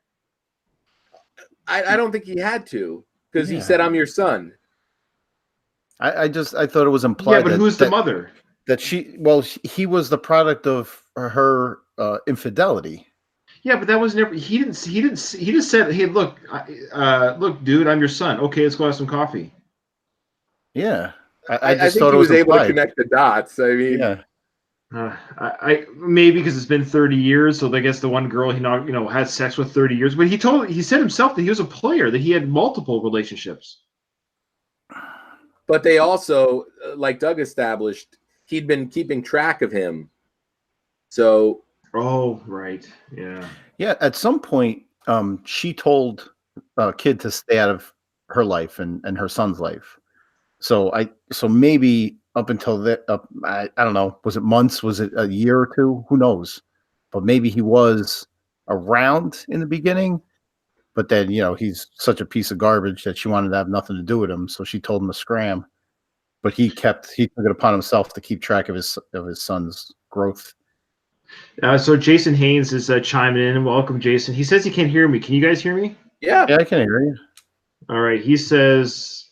Speaker 2: I don't think he had to, because he said, I'm your son.
Speaker 3: I thought it was implied.
Speaker 1: Yeah, but who's the mother?
Speaker 3: That he was the product of her infidelity.
Speaker 1: Yeah, but that was never. He just said, "Hey, look, dude, I'm your son. Okay, let's go have some coffee."
Speaker 3: Yeah,
Speaker 2: I just thought he was able to connect the dots. I mean,
Speaker 3: yeah.
Speaker 1: I maybe because it's been 30 years, so I guess the one girl he had sex with 30 years, but he said himself that he was a player, that he had multiple relationships.
Speaker 2: But they also, like Doug established, he'd been keeping track of him. So.
Speaker 1: Oh, right. Yeah.
Speaker 3: Yeah. At some point, she told Kid to stay out of her life and her son's life. So maybe up until that, I don't know, was it months? Was it a year or two? Who knows? But maybe he was around in the beginning, but then, he's such a piece of garbage that she wanted to have nothing to do with him. So she told him to scram, but he took it upon himself to keep track of his son's growth.
Speaker 1: So Jason Haynes is chiming in. Welcome, Jason. He says he can't hear me. Can you guys hear me?
Speaker 2: Yeah,
Speaker 3: I can hear you.
Speaker 1: All right. He says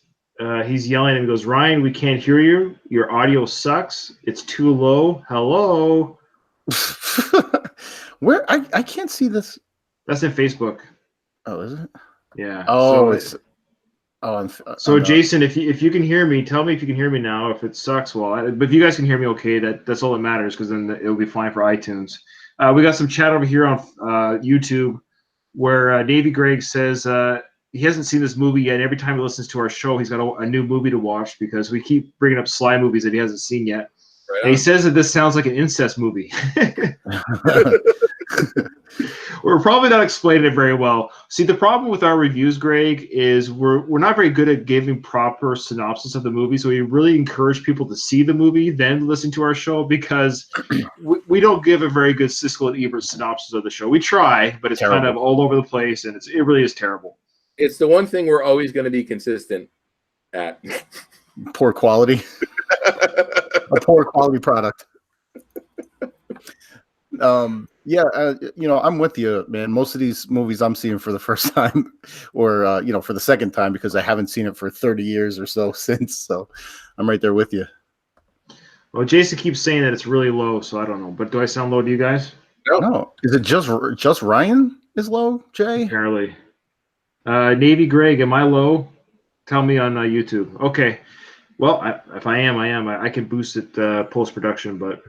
Speaker 1: he's yelling and goes, Ryan, we can't hear you. Your audio sucks. It's too low. Hello.
Speaker 3: Where I can't see this.
Speaker 1: That's in Facebook.
Speaker 3: Oh, is it?
Speaker 1: Yeah.
Speaker 3: Oh,
Speaker 1: so Jason, if you can hear me, tell me if you can hear me now. If it sucks, but if you guys can hear me, okay, that's all that matters, because then it'll be fine for iTunes. We got some chat over here on YouTube where Davey Gregg says he hasn't seen this movie yet. Every time he listens to our show, he's got a new movie to watch because we keep bringing up Sly movies that he hasn't seen yet. Right. And he says that this sounds like an incest movie. We're probably not explaining it very well. See, the problem with our reviews, Greg, is we're not very good at giving proper synopsis of the movie. So we really encourage people to see the movie, then listen to our show, because we don't give a very good Siskel and Ebert synopsis of the show. We try, but it's terrible. Kind of all over the place, and it really is terrible.
Speaker 2: It's the one thing we're always going to be consistent at.
Speaker 3: Poor quality. A poor quality product. I'm with you, man. Most of these movies I'm seeing for the first time or, for the second time, because I haven't seen it for 30 years or so since. So I'm right there with you.
Speaker 1: Well, Jason keeps saying that it's really low, so I don't know. But do I sound low to you guys?
Speaker 3: No. Is it just Ryan is low, Jay?
Speaker 1: Apparently. Navy Greg, am I low? Tell me on YouTube. Okay. Well, if I am, I can boost it post-production, but...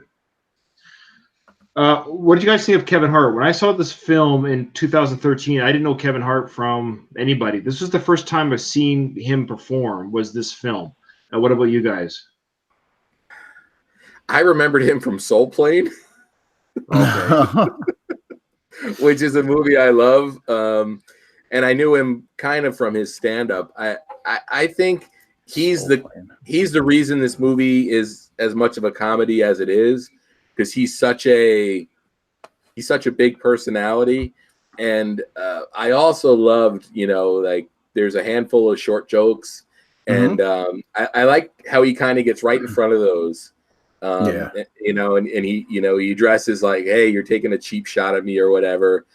Speaker 1: what did you guys think of Kevin Hart? When I saw this film in 2013, I didn't know Kevin Hart from anybody. This was the first time I've seen him perform, was this film. What about you guys?
Speaker 2: I remembered him from Soul Plane, which is a movie I love. And I knew him kind of from his stand-up. I think he's the reason this movie is as much of a comedy as it is, because he's such a big personality. And I also loved, like there's a handful of short jokes, and I like how he kind of gets right in front of those. And he addresses like, hey, you're taking a cheap shot at me or whatever.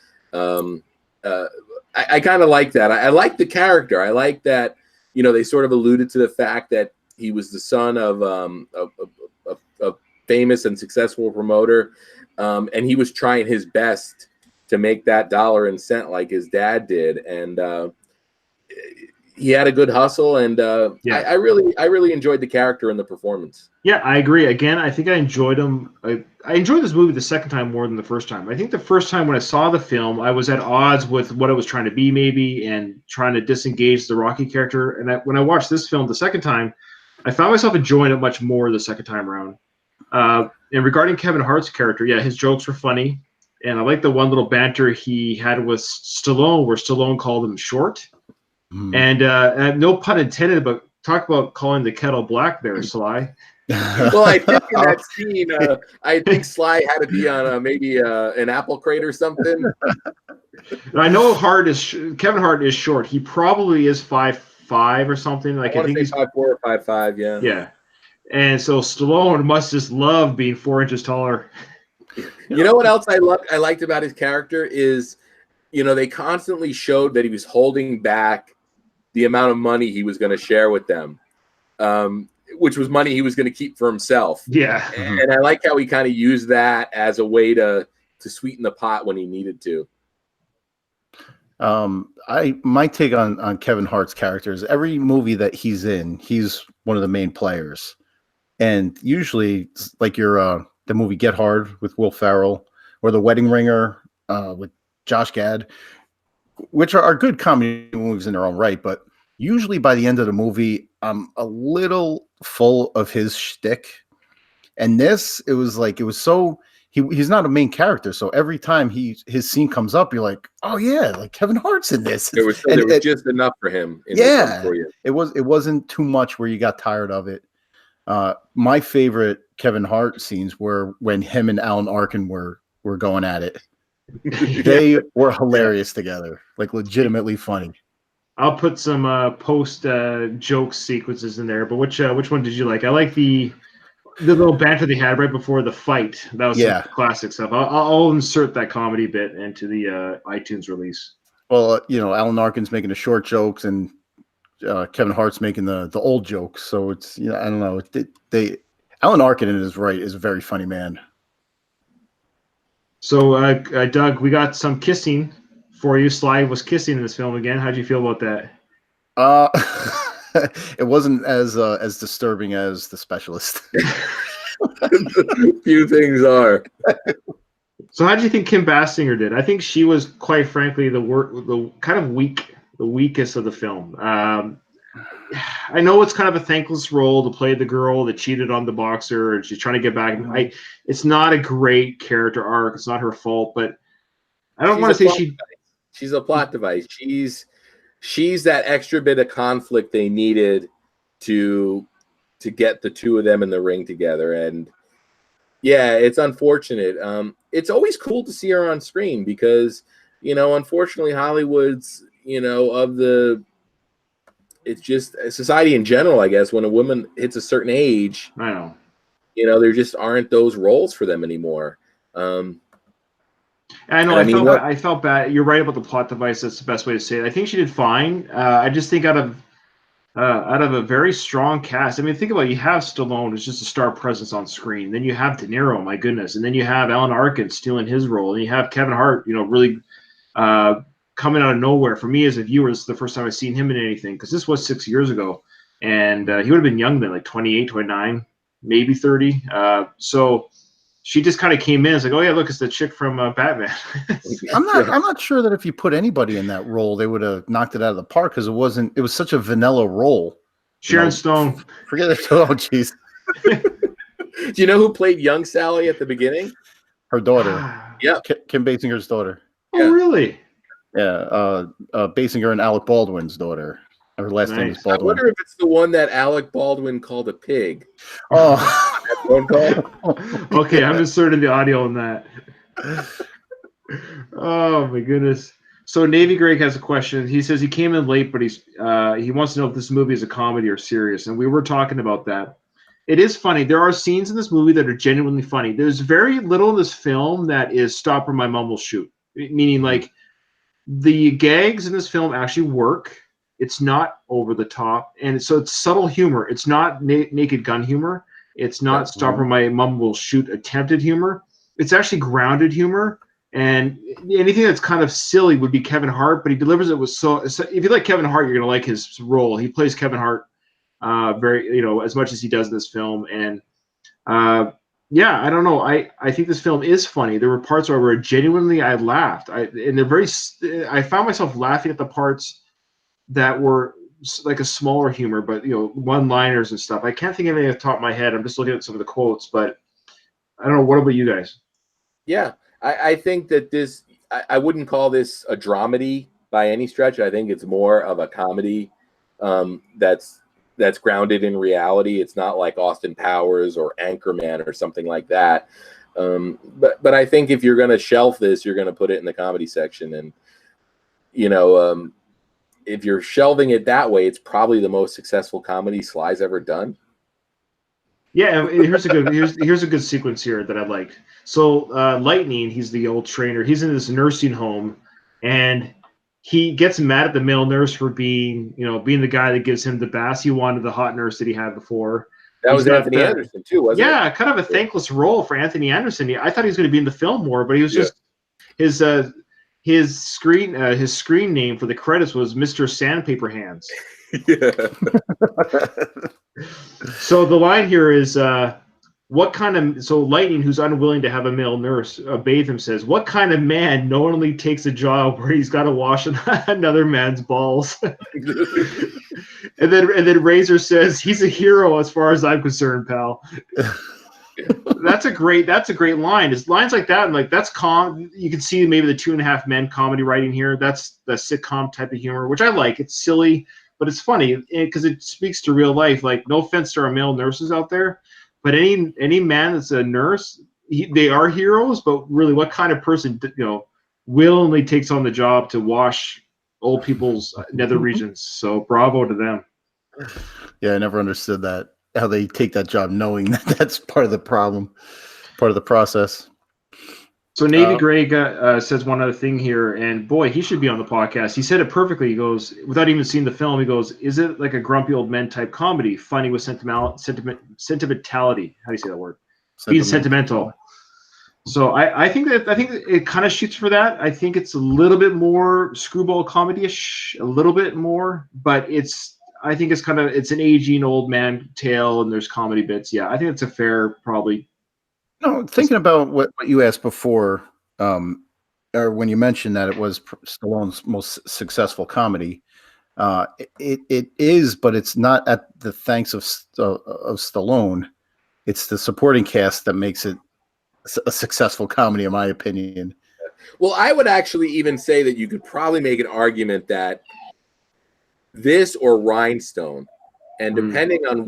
Speaker 2: I kind of like that. I like the character. I like that, they sort of alluded to the fact that he was the son of a famous and successful promoter, and he was trying his best to make that dollar and cent like his dad did, and he had a good hustle, and I really enjoyed the character and the performance.
Speaker 1: Yeah, I agree. Again, I think I enjoyed him. I enjoyed this movie the second time more than the first time. I think the first time when I saw the film, I was at odds with what it was trying to be, maybe, and trying to disengage the Rocky character. And when I watched this film the second time, I found myself enjoying it much more the second time around. And regarding Kevin Hart's character, yeah, his jokes were funny. And I like the one little banter he had with Stallone, where Stallone called him short. And no pun intended, but talk about calling the kettle black there, Sly.
Speaker 2: Well, I think in that scene, I think Sly had to be on maybe an apple crate or something.
Speaker 1: I know Kevin Hart is short. He probably is 5'5" or something. Like
Speaker 2: I think he's 5'4" or 5'5". Yeah.
Speaker 1: Yeah. And so Stallone must just love being 4 inches taller.
Speaker 2: You know what else I liked about his character is, they constantly showed that he was holding back the amount of money he was going to share with them, which was money he was going to keep for himself.
Speaker 1: Yeah.
Speaker 2: And I like how he kind of used that as a way to sweeten the pot when he needed to.
Speaker 3: My take on Kevin Hart's character is every movie that he's in, he's one of the main players. And usually, like the movie Get Hard with Will Ferrell, or The Wedding Ringer with Josh Gad, which are good comedy movies in their own right, but usually by the end of the movie, I'm a little full of his shtick. And this, it was so he's not a main character, so every time his scene comes up, you're like, oh yeah, like Kevin Hart's in this.
Speaker 2: There was just enough for him.
Speaker 3: It wasn't too much where you got tired of it. My favorite Kevin Hart scenes were when him and Alan Arkin were going at it. They were hilarious together, like legitimately funny.
Speaker 1: I'll put some post joke sequences in there, but which one did you like? I like the little banter they had right before the fight. That was some classic stuff. I'll insert that comedy bit into the iTunes release.
Speaker 3: Well, Alan Arkin's making the short jokes, and Kevin Hart's making the old jokes. So it's I don't know. Alan Arkin is a very funny man.
Speaker 1: So, Doug, we got some kissing for you. Sly was kissing in this film again. How'd you feel about
Speaker 3: that? It wasn't as disturbing as The Specialist.
Speaker 2: Few things are.
Speaker 1: So, how do you think Kim Basinger did? I think she was, quite frankly, the kind of the weakest of the film. I know it's kind of a thankless role to play the girl that cheated on the boxer, and she's trying to get back. It's not a great character arc. It's not her fault, but I don't want to say
Speaker 2: she's a plot device. She's that extra bit of conflict they needed to get the two of them in the ring together. And yeah, it's unfortunate. It's always cool to see her on screen because, unfortunately, Hollywood's, it's just society in general, I guess, when a woman hits a certain age,
Speaker 1: I know,
Speaker 2: there just aren't those roles for them anymore.
Speaker 1: I know. I felt bad. You're right about the plot device. That's the best way to say it. I think she did fine. I just think out of a very strong cast. I mean, think about it. You have Stallone as just a star presence on screen. Then you have De Niro, my goodness, and then you have Alan Arkin stealing his role, and you have Kevin Hart, really coming out of nowhere. For me as a viewer, this is the first time I've seen him in anything, because this was 6 years ago, and he would have been young then, like 28, 29, maybe 30. So she just kind of came in. It's like, oh yeah, look, it's the chick from Batman.
Speaker 3: I'm not sure that if you put anybody in that role, they would have knocked it out of the park, because it was such a vanilla role.
Speaker 1: Sharon Stone.
Speaker 3: Forget it. Oh jeez.
Speaker 2: Do you know who played young Sally at the beginning?
Speaker 3: Her daughter.
Speaker 2: Yeah.
Speaker 3: Kim Basinger's daughter.
Speaker 1: Oh really?
Speaker 3: Yeah, Basinger and Alec Baldwin's daughter. Her last name is Baldwin.
Speaker 2: I wonder if it's the one that Alec Baldwin called a pig.
Speaker 3: Oh,
Speaker 2: that phone call.
Speaker 1: Okay, I'm inserting the audio on that. Oh my goodness. So Navy Greg has a question. He says he came in late, but he wants to know if this movie is a comedy or serious. And we were talking about that. It is funny. There are scenes in this movie that are genuinely funny. There's very little in this film that is stop or my mom will shoot. Meaning like the gags in this film actually work. It's not over the top, and so it's subtle humor. It's not Naked Gun humor. It's not stop or my mom will shoot attempted humor. It's actually grounded humor. And anything that's kind of silly would be Kevin Hart, but he delivers it with so. If you like Kevin Hart, you're gonna like his role. He plays Kevin Hart very, as much as he does in this film. And yeah, I don't know. I think this film is funny. There were parts where genuinely I laughed. I found myself laughing at the parts that were like a smaller humor, but one-liners and stuff. I can't think of anything off the top of my head. I'm just looking at some of the quotes, but I don't know. What about you guys?
Speaker 2: Yeah, I think that this, I wouldn't call this a dramedy by any stretch. I think it's more of a comedy that's grounded in reality. It's not like Austin Powers or Anchorman or something like that. But I think if you're going to shelf this, you're going to put it in the comedy section. And, if you're shelving it that way, it's probably the most successful comedy Sly's ever done.
Speaker 1: Yeah, here's a good sequence here that I liked. So Lightning, he's the old trainer. He's in this nursing home, and he gets mad at the male nurse for being the guy that gives him the baths he wanted, the hot nurse that he had before.
Speaker 2: That was Anthony Anderson too, wasn't it?
Speaker 1: Yeah, kind of a thankless role for Anthony Anderson. I thought he was going to be in the film more, but he was just his screen name for the credits was Mr. Sandpaper Hands.
Speaker 2: Yeah.
Speaker 1: So the line here is, so Lightning, who's unwilling to have a male nurse bathe him, says, "What kind of man knowingly takes a job where he's got to wash another man's balls?" and then Razor says, "He's a hero as far as I'm concerned, pal." That's a great line. It's lines like that, and like that's you can see maybe the 2.5 Men comedy writing here. That's the sitcom type of humor, which I like. It's silly, but it's funny because it speaks to real life. Like, no offense to our male nurses out there, but any man that's a nurse, they are heroes. But really, what kind of person willingly takes on the job to wash old people's nether regions? So bravo to them.
Speaker 3: Yeah, I never understood that. How they take that job knowing that that's part of the problem, part of the process.
Speaker 1: So Navy Greg says one other thing here, and boy, he should be on the podcast. He said it perfectly. He goes, without even seeing the film, he goes, "Is it like a grumpy old men type comedy, funny with sentimentality? How do you say that word? Being sentimental." So I think it kind of shoots for that. I think it's a little bit more screwball comedy-ish, a little bit more, but I think it's an aging old man tale, and there's comedy bits. Yeah, I think it's a fair probably.
Speaker 3: No, thinking about what you asked before, or when you mentioned that it was Stallone's most successful comedy, it is, but it's not at the thanks of Stallone. It's the supporting cast that makes it a successful comedy, in my opinion.
Speaker 2: Well, I would actually even say that you could probably make an argument that this or Rhinestone, and depending on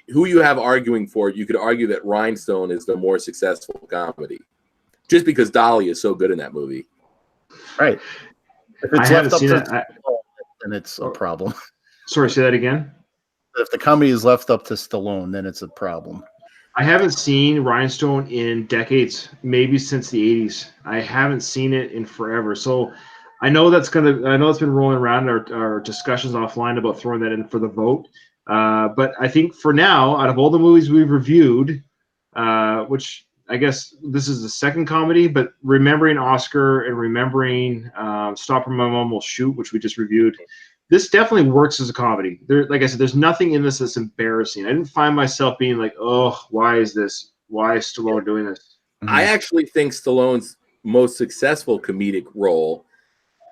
Speaker 2: who you have arguing for it, you could argue that Rhinestone is the more successful comedy, just because Dolly is so good in that movie.
Speaker 3: Right. If it's left up to then it's a problem.
Speaker 1: Sorry, say that again.
Speaker 3: If the comedy is left up to Stallone, then it's a problem.
Speaker 1: I haven't seen Rhinestone in decades, maybe since the 80s. I haven't seen it in forever. So I know it's been rolling around our discussions offline about throwing that in for the vote. But I think for now, out of all the movies we've reviewed, which I guess this is the second comedy, but remembering Oscar and remembering Stop or My Mom Will Shoot, which we just reviewed, this definitely works as a comedy. Like I said, there's nothing in this that's embarrassing. I didn't find myself being like, "Oh, why is this? Why is Stallone doing this?"
Speaker 2: I actually think Stallone's most successful comedic role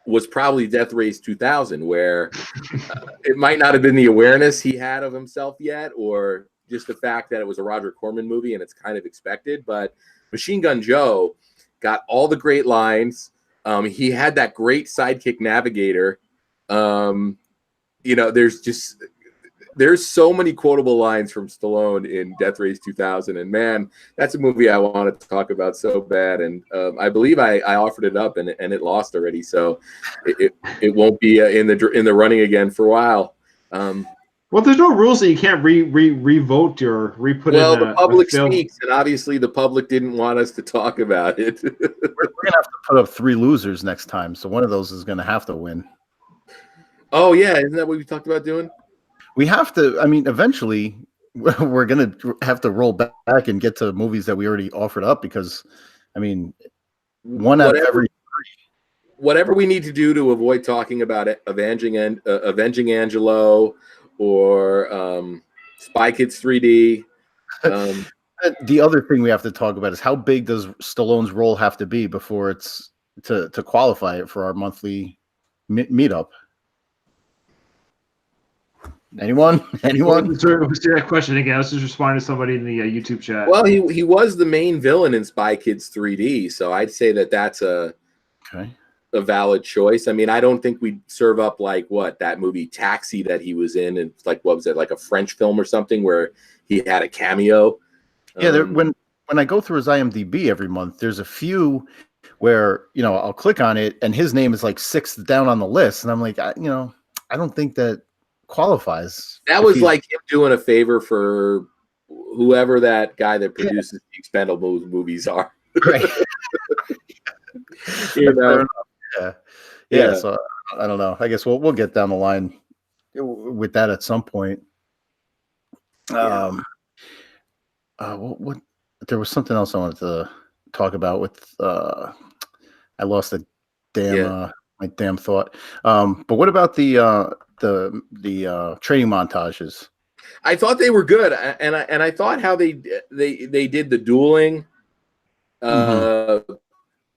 Speaker 2: was probably Death Race 2000, where it might not have been the awareness he had of himself yet, or just the fact that it was a Roger Corman movie and it's kind of expected. But Machine Gun Joe got all the great lines. He had that great sidekick navigator. There's just there's so many quotable lines from Stallone in Death Race 2000, and man, that's a movie I wanted to talk about so bad. And I believe I offered it up, and it lost already, so it won't be in the running again for a while.
Speaker 1: Well, there's no rules that you can't re-vote or re-put in.
Speaker 2: Well, the public speaks, and obviously the public didn't want us to talk about it.
Speaker 3: We're gonna have to put up 3 losers next time, so one of those is gonna have to win.
Speaker 2: Oh yeah, isn't that what we talked about doing?
Speaker 3: We have to. I mean, eventually, we're gonna have to roll back and get to movies that we already offered up because, I mean, one out of every.
Speaker 2: Whatever we need to do to avoid talking about it, Avenging Angelo or Spy Kids 3D.
Speaker 3: The other thing we have to talk about is how big does Stallone's role have to be before it's to qualify it for our monthly meetup? Anyone?
Speaker 1: Let's do that question again. Let's just respond to somebody in the YouTube chat.
Speaker 2: Well, he was the main villain in Spy Kids 3D, so I'd say that's a valid choice. I mean, I don't think we'd serve up like that movie Taxi that he was in, and like what was it, like a French film or something where he had a cameo.
Speaker 3: Yeah, when I go through his IMDb every month, there's a few where I'll click on it and his name is like 6th down on the list, and I'm like, I don't think that qualifies.
Speaker 2: That was like him doing a favor for whoever that guy that produces the Expendables movies are.
Speaker 3: Right. Yeah. So I don't know. I guess we'll get down the line with that at some point. What there was something else I wanted to talk about with I lost the damn my damn thought. But what about the training montages?
Speaker 2: I thought they were good, and I thought how they did the dueling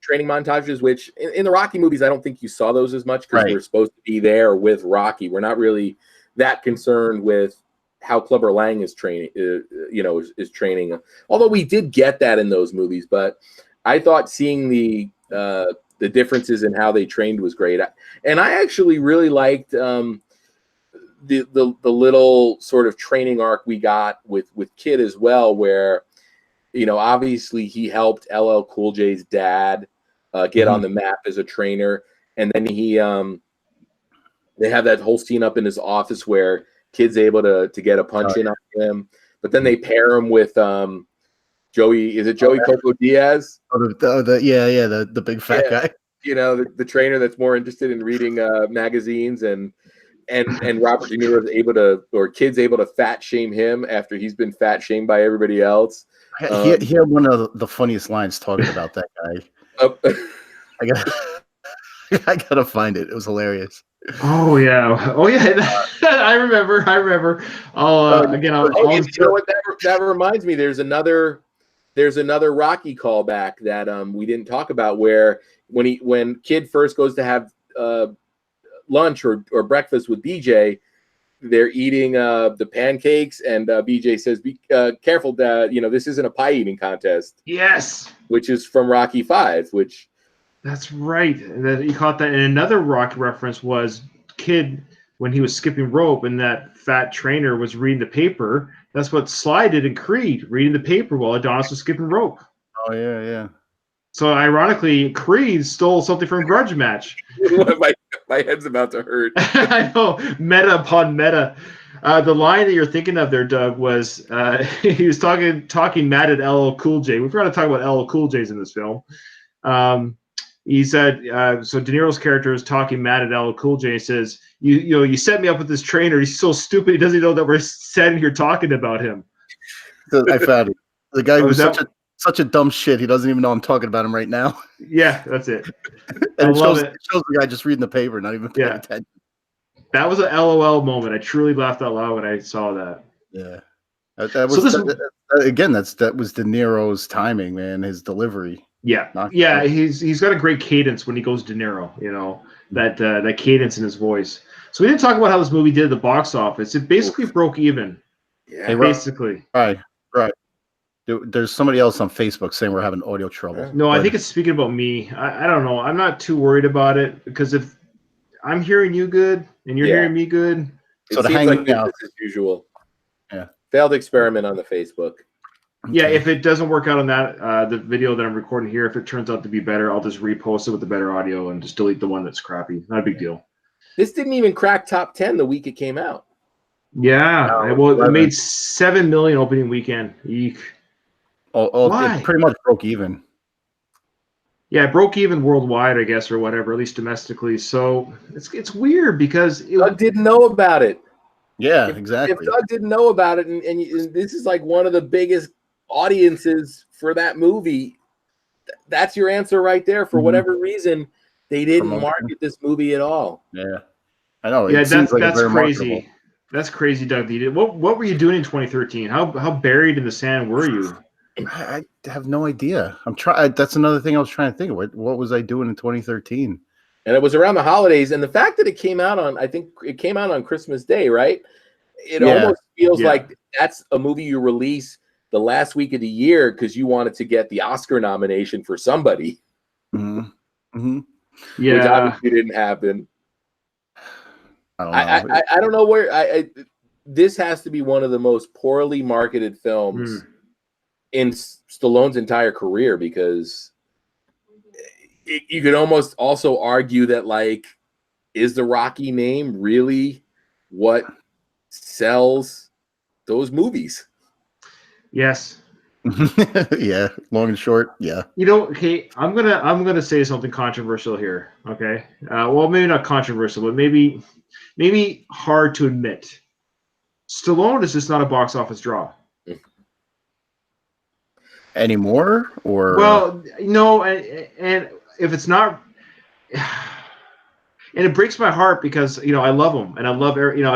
Speaker 2: training montages, which in the Rocky movies I don't think you saw those as much because we're supposed to be there with Rocky. We're not really that concerned with how Clubber Lang is training, is training. Although we did get that in those movies, but I thought seeing the differences in how they trained was great, and I actually really liked the little sort of training arc we got with Kid as well, where obviously he helped LL Cool J's dad get on the map as a trainer, and then they have that whole scene up in his office where Kid's able to get a punch in on him, but then they pair him with Joey. Is it Joey Coco Diaz?
Speaker 3: The big fat guy.
Speaker 2: The trainer that's more interested in reading magazines, and Robert De Niro is Kid's able to fat shame him after he's been fat shamed by everybody else.
Speaker 3: He had one of the funniest lines talking about that guy. I gotta find it. It was hilarious.
Speaker 1: Oh yeah. I remember. Again,
Speaker 2: that reminds me. There's another Rocky callback that we didn't talk about, where when Kid first goes to have lunch or breakfast with BJ, they're eating the pancakes, and BJ says, "Be careful, Dad. This isn't a pie eating contest."
Speaker 1: Yes,
Speaker 2: which is from Rocky V. Which
Speaker 1: that's right. You caught that. And another Rocky reference was Kid when he was skipping rope, and that fat trainer was reading the paper. That's what Sly did in Creed, reading the paper while Adonis was skipping rope.
Speaker 3: Oh yeah.
Speaker 1: So ironically, Creed stole something from Grudge match.
Speaker 2: My head's about to hurt.
Speaker 1: I know, meta upon meta. The line that you're thinking of there, Doug, was he was talking mad at LL Cool J. We forgot to talk about LL Cool J's in this film. He said, so De Niro's character is talking mad at LL Cool J. He says, you set me up with this trainer. He's so stupid. He doesn't know that we're standing here talking about him.
Speaker 3: I found it. The guy was such a dumb shit. He doesn't even know I'm talking about him right now.
Speaker 1: Yeah, that's it.
Speaker 3: And it shows the guy just reading the paper, not even paying attention.
Speaker 1: That was an LOL moment. I truly laughed out loud when I saw that.
Speaker 3: Yeah. That was De Niro's timing, man, his delivery.
Speaker 1: Yeah. He's got a great cadence when he goes De Niro, that cadence in his voice. So we didn't talk about how this movie did at the box office. It basically broke even.
Speaker 2: Yeah.
Speaker 1: Basically.
Speaker 3: Right. There's somebody else on Facebook saying we're having audio trouble.
Speaker 1: No, I think it's speaking about me. I don't know. I'm not too worried about it because if I'm hearing you good and you're hearing me good,
Speaker 2: It seems like business as usual.
Speaker 3: Yeah.
Speaker 2: Failed experiment on the Facebook.
Speaker 1: Yeah, if it doesn't work out on that, the video that I'm recording here, if it turns out to be better, I'll just repost it with the better audio and just delete the one that's crappy. Not a big deal.
Speaker 2: This didn't even crack top 10 the week it came out.
Speaker 1: Yeah, well, it made 7 million opening weekend. Eek.
Speaker 3: Why? It pretty much broke even.
Speaker 1: Yeah, it broke even worldwide, I guess, or whatever, at least domestically. So it's weird because
Speaker 2: Doug didn't know about it.
Speaker 3: Yeah, exactly.
Speaker 2: If Doug didn't know about it, and this is like one of the biggest audiences for that movie, that's your answer right there. For whatever reason, they didn't market this movie at all.
Speaker 3: Yeah, I know.
Speaker 1: Yeah, that's crazy.
Speaker 3: Marketable.
Speaker 1: That's crazy, Doug. What were you doing in 2013? How buried in the sand were you?
Speaker 3: I have no idea. I'm trying. That's another thing I was trying to think of. What was I doing in 2013?
Speaker 2: And it was around the holidays, and the fact that it came out on, I think it came out on Christmas Day, right? It almost feels like that's a movie you release the last week of the year because you wanted to get the Oscar nomination for somebody.
Speaker 1: Yeah,
Speaker 2: which obviously didn't happen. I don't know where this has to be one of the most poorly marketed films in Stallone's entire career, because you could almost also argue that, like, is the Rocky name really what sells those movies?
Speaker 1: Yes.
Speaker 3: Yeah, long and short. Yeah.
Speaker 1: You know, okay, I'm gonna say something controversial here. Okay, well, maybe not controversial, but maybe hard to admit. Stallone is just not a box office draw
Speaker 3: anymore, or
Speaker 1: no, and if it's not, and it breaks my heart because I love him and I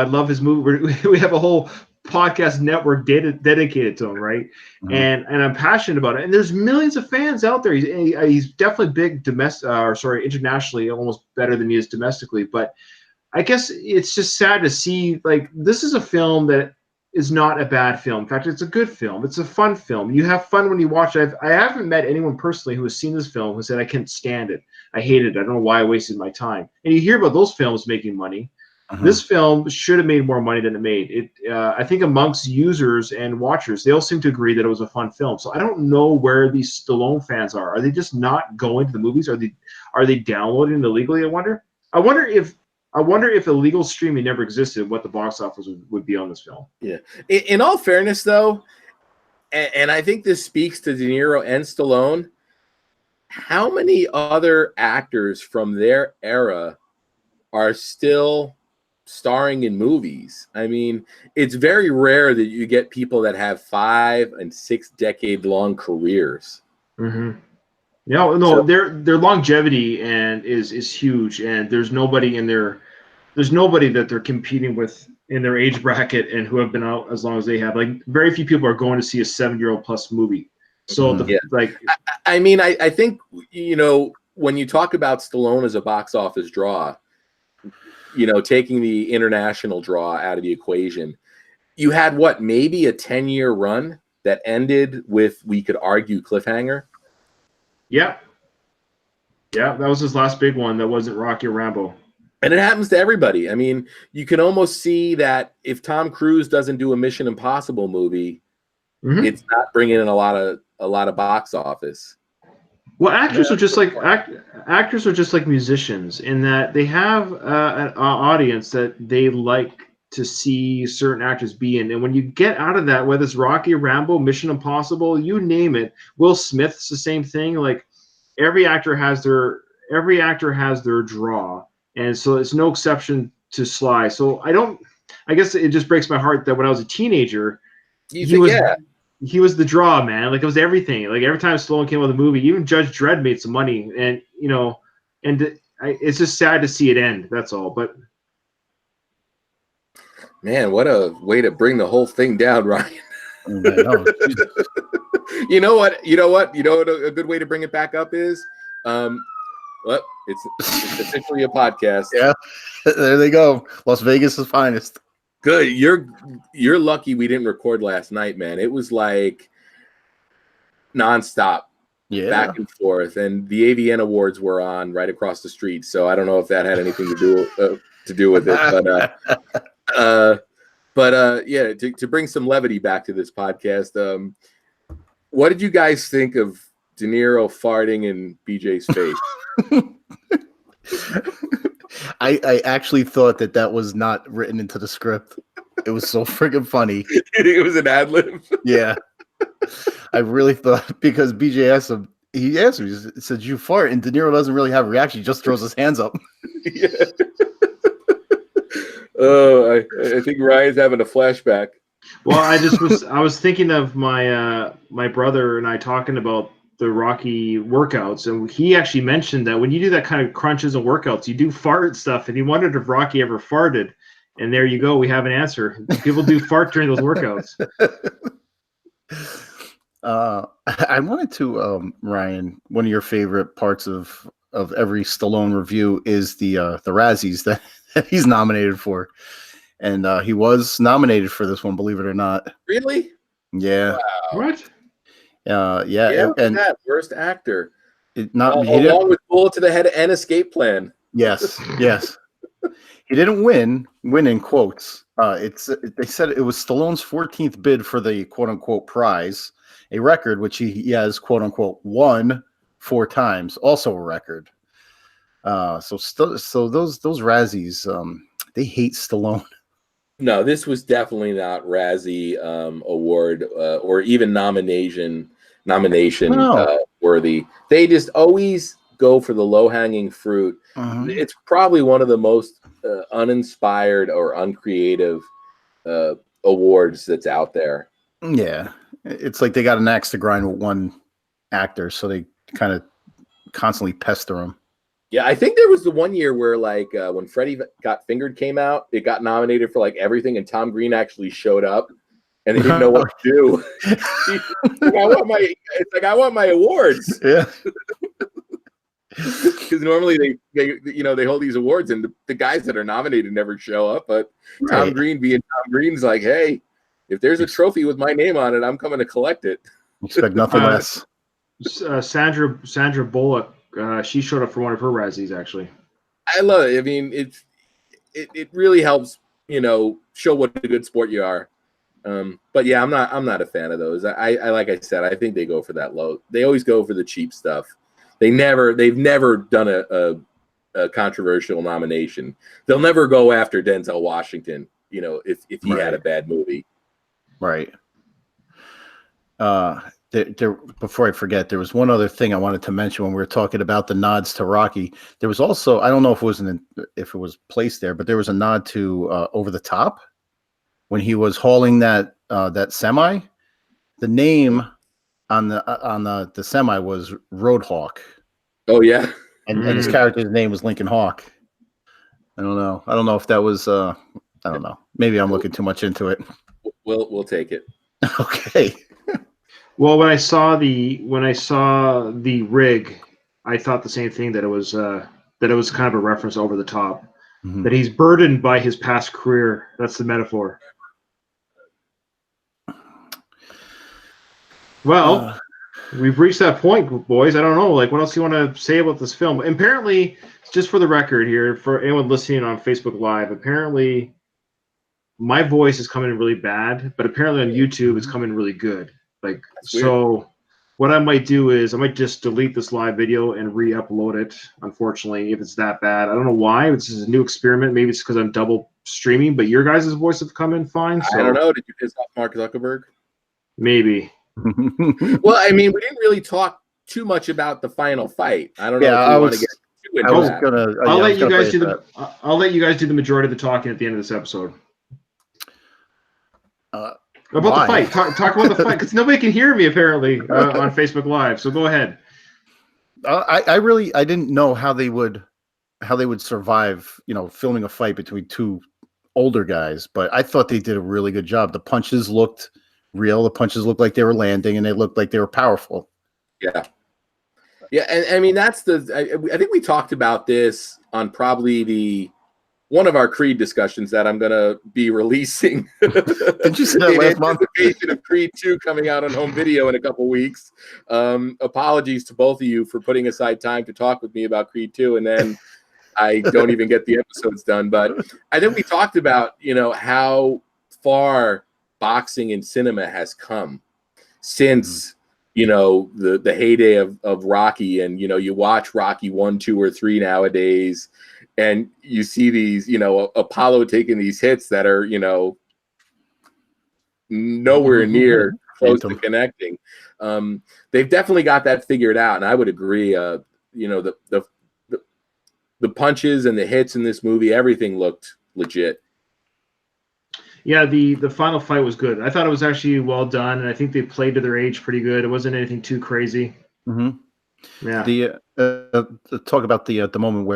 Speaker 1: love his movie. We have a whole podcast network dedicated to him, right? And I'm passionate about it. And there's millions of fans out there. He's definitely big internationally, almost better than he is domestically. But I guess it's just sad to see, like, this is a film that is not a bad film. In fact, it's a good film. It's a fun film. You have fun when you watch it. I haven't met anyone personally who has seen this film who said, I can't stand it. I hate it. I don't know why I wasted my time. And you hear about those films making money. This film should have made more money than it made. I think amongst users and watchers, they all seem to agree that it was a fun film. So I don't know where these Stallone fans are. Are they just not going to the movies? Are they downloading illegally? I wonder if illegal streaming never existed, what the box office would be on this film.
Speaker 2: Yeah. In all fairness, though, and I think this speaks to De Niro and Stallone, how many other actors from their era are still starring in movies? I mean, it's very rare that you get people that have 5 and 6 decade long careers.
Speaker 1: No, their longevity is huge, and there's nobody that they're competing with in their age bracket and who have been out as long as they have. Like, very few people are going to see a 7-year-old plus movie. So
Speaker 2: I think, when you talk about Stallone as a box office draw, taking the international draw out of the equation, you had maybe a 10-year run that ended with, we could argue, cliffhanger.
Speaker 1: Yeah, that was his last big one. That wasn't Rocky or Rambo.
Speaker 2: And it happens to everybody. I mean, you can almost see that if Tom Cruise doesn't do a Mission Impossible movie, it's not bringing in a lot of box office.
Speaker 1: Well, actors are just like musicians in that they have an audience that they like to see certain actors be in. And when you get out of that, whether it's Rocky, Rambo, Mission Impossible, you name it, Will Smith's the same thing. Like, every actor has their draw, and so it's no exception to Sly. So I guess it just breaks my heart that when I was a teenager, he was the draw, man. Like, it was everything. Like, every time Stallone came out with a movie, even Judge Dredd made some money, and it's just sad to see it end. That's all. But
Speaker 2: man, what a way to bring the whole thing down, Ryan. You know what? A good way to bring it back up is, well, it's officially a podcast.
Speaker 3: Yeah, there they go. Las Vegas' finest.
Speaker 2: Good. You're lucky we didn't record last night, man. It was like nonstop, back and forth, and the AVN Awards were on right across the street. So I don't know if that had anything to do with it, but Yeah, to bring some levity back to this podcast, what did you guys think of De Niro farting in BJ's face?
Speaker 3: I actually thought that was not written into the script. It was so friggin' funny.
Speaker 2: It was an ad lib.
Speaker 3: Yeah, I really thought, because BJ asked him. He asked me, he said, "You fart," and De Niro doesn't really have a reaction. He just throws his hands up.
Speaker 2: Yeah. Oh, I think Ryan's having a flashback.
Speaker 1: Well, I was thinking of my my brother and I talking about the Rocky workouts, and he actually mentioned that when you do that kind of crunches and workouts, you do fart stuff, and he wondered if Rocky ever farted. And there you go, we have an answer. People do fart during those workouts.
Speaker 3: I wanted to, Ryan, one of your favorite parts of every Stallone review is the Razzies that he's nominated for. And he was nominated for this one, believe it or not.
Speaker 2: Really?
Speaker 3: Yeah.
Speaker 2: Wow.
Speaker 1: What?
Speaker 3: Yeah.
Speaker 2: And that worst actor.
Speaker 3: Along
Speaker 2: with bullet to the head and escape plan.
Speaker 3: Yes. He didn't win in quotes. They said it was Stallone's 14th bid for the quote unquote prize, a record which he has quote unquote won 4 times, also a record. So those Razzies, they hate Stallone.
Speaker 2: No, this was definitely not Razzie award or even nomination worthy. They just always go for the low-hanging fruit. Uh-huh. It's probably one of the most uninspired or uncreative awards that's out there.
Speaker 3: Yeah, it's like they got an axe to grind with one actor, so they kind of constantly pester him.
Speaker 2: Yeah, I think there was the one year where, like, when Freddie Got Fingered came out, it got nominated for like everything, and Tom Green actually showed up, and they didn't know what to do. I want my awards.
Speaker 3: Yeah.
Speaker 2: Because normally they hold these awards, and the guys that are nominated never show up. But Tom Green, being Tom Green's, like, hey, if there's a trophy with my name on it, I'm coming to collect it.
Speaker 3: Expect nothing less.
Speaker 1: Sandra Bullock. She showed up for one of her Razzies, actually.
Speaker 2: I love it. I mean, it really helps, show what a good sport you are. But yeah, I'm not a fan of those. I like I said, I think they go for that low. They always go for the cheap stuff. They've never done a controversial nomination. They'll never go after Denzel Washington, if he had a bad movie.
Speaker 3: Right. Before I forget, there was one other thing I wanted to mention when we were talking about the nods to Rocky. There was also, I don't know if it was placed there, but there was a nod to Over the Top when he was hauling that semi. The name on the semi was Roadhawk.
Speaker 2: Oh yeah,
Speaker 3: and his character's name was Lincoln Hawk. I don't know if that was. I don't know. Maybe I'm looking too much into it.
Speaker 2: We'll take it.
Speaker 3: Okay.
Speaker 1: Well, when I saw the rig, I thought the same thing, that it was kind of a reference over the top. Mm-hmm. That he's burdened by his past career. That's the metaphor. Well, we've reached that point, boys. I don't know. Like, what else do you want to say about this film? Apparently, just for the record here, for anyone listening on Facebook Live, apparently my voice is coming in really bad, but apparently on YouTube it's coming really good. Like, so what I might do is I might just delete this live video and re-upload it, unfortunately, if it's that bad. I don't know why. This is a new experiment. Maybe it's because I'm double streaming, but your guys' voice have come in fine. So.
Speaker 2: I don't know. Did you piss off Mark Zuckerberg?
Speaker 1: Maybe.
Speaker 2: Well, I mean, we didn't really talk too much about the final fight. I don't know if you want to get too into that.
Speaker 1: I'll let you guys do the majority of the talking at the end of this episode. About the fight. Talk about the fight, because nobody can hear me apparently on Facebook Live. So go ahead.
Speaker 3: I didn't know how they would survive, filming a fight between two older guys, but I thought they did a really good job. The punches looked real. The punches looked like they were landing, and they looked like they were powerful.
Speaker 2: Yeah. And I mean, I think we talked about this on probably one of our Creed discussions that I'm going to be releasing.
Speaker 3: Did you say that last month?
Speaker 2: In anticipation of Creed 2 coming out on home video in a couple weeks. Apologies to both of you for putting aside time to talk with me about Creed 2. And then I don't even get the episodes done. But I think we talked about, how far boxing and cinema has come since, the heyday of Rocky. And, you watch Rocky 1, 2, or 3 nowadays, and you see these, Apollo taking these hits that are, nowhere near close to connecting. They've definitely got that figured out, and I would agree. The punches and the hits in this movie, everything looked legit.
Speaker 1: Yeah, the final fight was good. I thought it was actually well done, and I think they played to their age pretty good. It wasn't anything too crazy. Yeah.
Speaker 3: The talk about the moment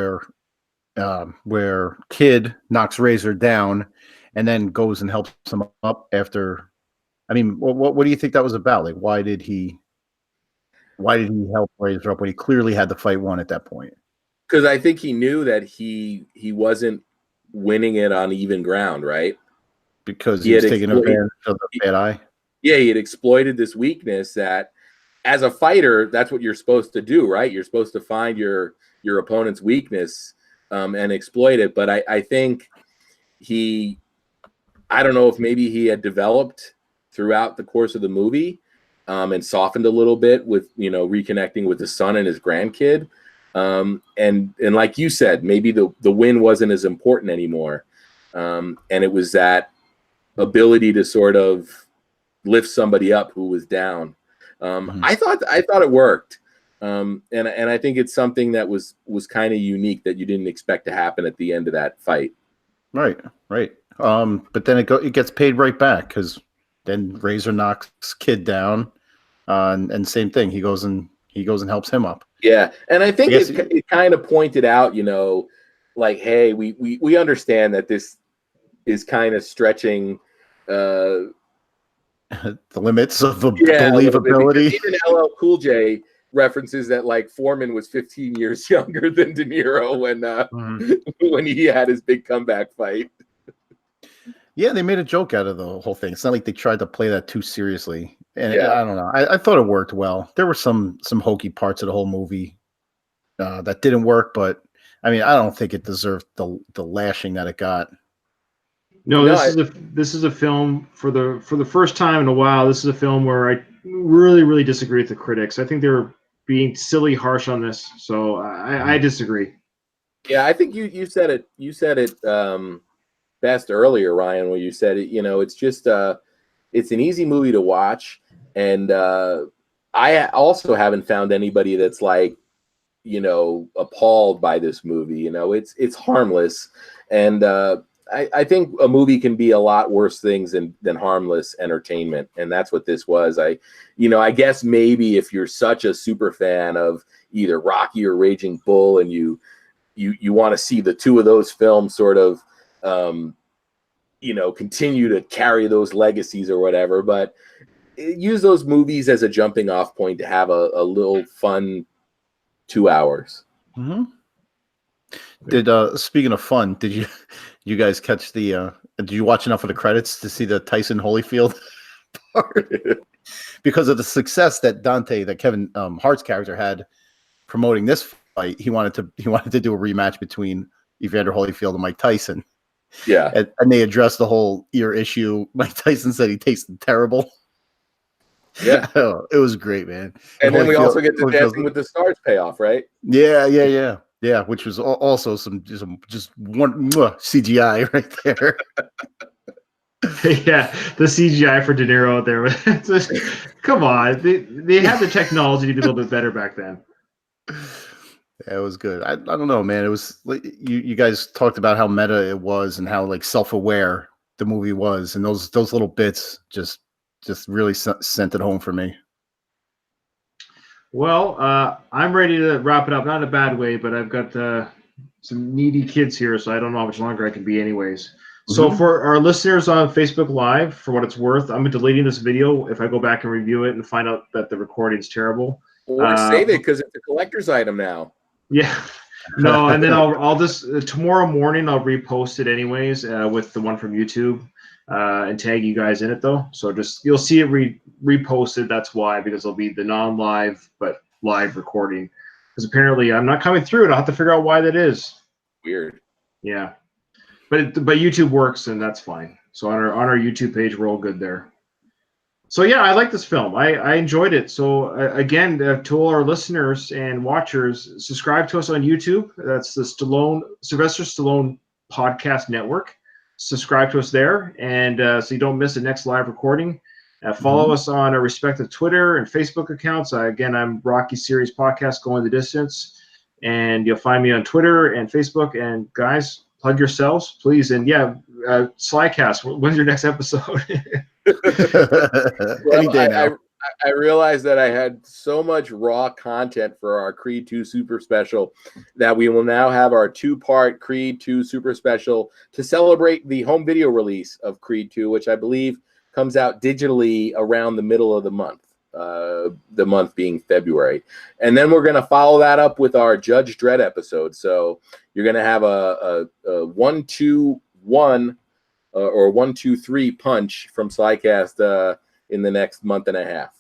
Speaker 3: where Kid knocks Razor down, and then goes and helps him up after. I mean, what do you think that was about? Like, why did he help Razor up when he clearly had the fight won at that point?
Speaker 2: Because I think he knew that he wasn't winning it on even ground, right?
Speaker 3: Because he was taking advantage of the bad eye.
Speaker 2: Yeah, he had exploited this weakness that, as a fighter, that's what you're supposed to do, right? You're supposed to find your opponent's weakness and exploit it. But I think I don't know if maybe he had developed throughout the course of the movie and softened a little bit with, reconnecting with his son and his grandkid. And like you said, maybe the win wasn't as important anymore. And it was that ability to sort of lift somebody up who was down. I thought it worked. And I think it's something that was kind of unique that you didn't expect to happen at the end of that fight. Right.
Speaker 3: But then it gets paid right back, because then Razor knocks Kid down, and same thing. He goes and helps him up.
Speaker 2: Yeah, and I think it kind of pointed out, like, hey, we understand that this is kind of stretching
Speaker 3: the limits of the believability.
Speaker 2: Even LL Cool J references that, like, Foreman was 15 years younger than De Niro when he had his big comeback fight.
Speaker 3: Yeah, they made a joke out of the whole thing. It's not like they tried to play that too seriously. And I don't know. I thought it worked well. There were some hokey parts of the whole movie that didn't work, but I mean, I don't think it deserved the lashing that it got.
Speaker 1: No, this is a film for the first time in a while. This is a film where I really, really disagree with the critics. I think they were being silly harsh on this, so I disagree.
Speaker 2: Yeah, I think you said it. You said it best earlier, Ryan, where you said it. It's just it's an easy movie to watch, and I also haven't found anybody that's like, appalled by this movie. It's harmless, and I think a movie can be a lot worse things than harmless entertainment, and that's what this was. I guess maybe if you're such a super fan of either Rocky or Raging Bull, and you want to see the two of those films sort of continue to carry those legacies or whatever, but use those movies as a jumping off point to have a little fun 2 hours.
Speaker 3: Speaking of fun, did you guys catch did you watch enough of the credits to see the Tyson Holyfield part? Because of the success that Kevin Hart's character had promoting this fight, he wanted to do a rematch between Evander Holyfield and Mike Tyson.
Speaker 2: Yeah.
Speaker 3: And they addressed the whole ear issue. Mike Tyson said he tasted terrible.
Speaker 2: Yeah.
Speaker 3: It was great, man.
Speaker 2: And then we also get the Dancing with the Stars payoff, right?
Speaker 3: Yeah, which was also some just one CGI right there.
Speaker 1: Yeah, the CGI for De Niro out there. Come on. They had the technology to be a little bit better back then.
Speaker 3: Yeah, it was good. I don't know, man. It was like you guys talked about how meta it was and how like self-aware the movie was, and those little bits just really sent it home for me.
Speaker 1: Well, I'm ready to wrap it up. Not in a bad way, but I've got some needy kids here, so I don't know how much longer I can be anyways. So for our listeners on Facebook Live, for what it's worth, I'm deleting this video if I go back and review it and find out that the recording's terrible.
Speaker 2: Or save it, because it's a collector's item now.
Speaker 1: Yeah. No, and then I'll just tomorrow morning I'll repost it anyways with the one from YouTube and tag you guys in it though. So you'll see it reposted. That's why, because it'll be the non-live but live recording. Because apparently I'm not coming through it. I'll have to figure out why that is.
Speaker 2: Weird.
Speaker 1: Yeah, but YouTube works, and that's fine. So on our YouTube page, we're all good there. So yeah, I like this film. I enjoyed it. So again, to all our listeners and watchers, subscribe to us on YouTube. That's the Sylvester Stallone Podcast Network. Subscribe to us there, and so you don't miss the next live recording. Follow us on our respective Twitter and Facebook accounts. Again, I'm Rocky Series Podcast, Going the Distance, and you'll find me on Twitter and Facebook. And guys, plug yourselves, please. And yeah, SlyCast, when's your next episode?
Speaker 3: Any day now.
Speaker 2: I realized that I had so much raw content for our Creed 2 Super Special that we will now have our 2-part Creed 2 Super Special to celebrate the home video release of Creed 2, which I believe comes out digitally around the middle of the month being February. And then we're going to follow that up with our Judge Dredd episode. So you're going to have a 1-2-1 or 1-2-3 punch from SlyCast in the next month and a half.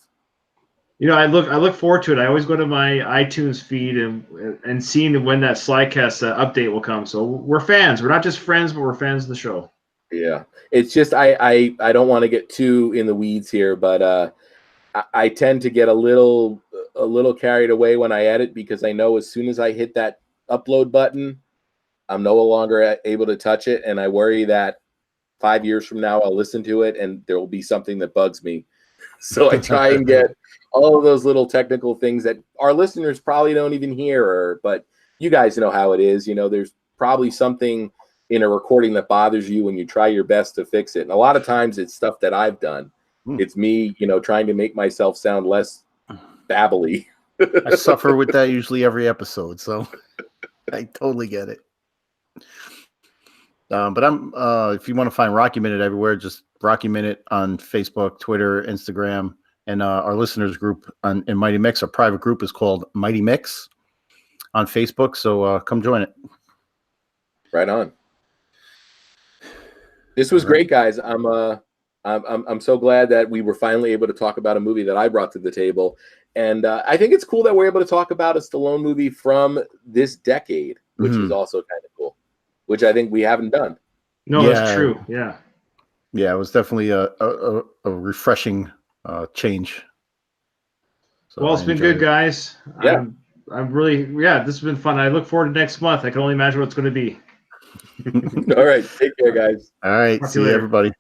Speaker 1: You know, I look forward to it. I always go to my iTunes feed and seeing when that SlyCast update will come. So we're fans. We're not just friends, but we're fans of the show.
Speaker 2: Yeah, it's just I don't want to get too in the weeds here, but I tend to get a little carried away when I edit, because I know as soon as I hit that upload button, I'm no longer able to touch it, and I worry that 5 years from now I'll listen to it and there will be something that bugs me. So I try and get all of those little technical things that our listeners probably don't even hear, but you guys know how it is. You know, there's probably something in a recording that bothers you and you try your best to fix it. And a lot of times it's stuff that I've done. It's me, trying to make myself sound less babbly.
Speaker 3: I suffer with that usually every episode, so I totally get it. But I'm if you want to find Rocky Minute everywhere, just Rocky Minute on Facebook, Twitter, Instagram, and our listeners group in Mighty Mix, our private group, is called Mighty Mix on Facebook. So come join it.
Speaker 2: Right on. This was great, guys. I'm so glad that we were finally able to talk about a movie that I brought to the table, and I think it's cool that we're able to talk about a Stallone movie from this decade, which is also kind of cool, which I think we haven't done.
Speaker 1: No, that's true. Yeah,
Speaker 3: it was definitely a refreshing change. So
Speaker 1: well, it's been good, guys.
Speaker 2: Yeah,
Speaker 1: I'm really this has been fun. I look forward to next month. I can only imagine what it's going to be.
Speaker 2: All right, take care, guys.
Speaker 3: All right, see you, everybody.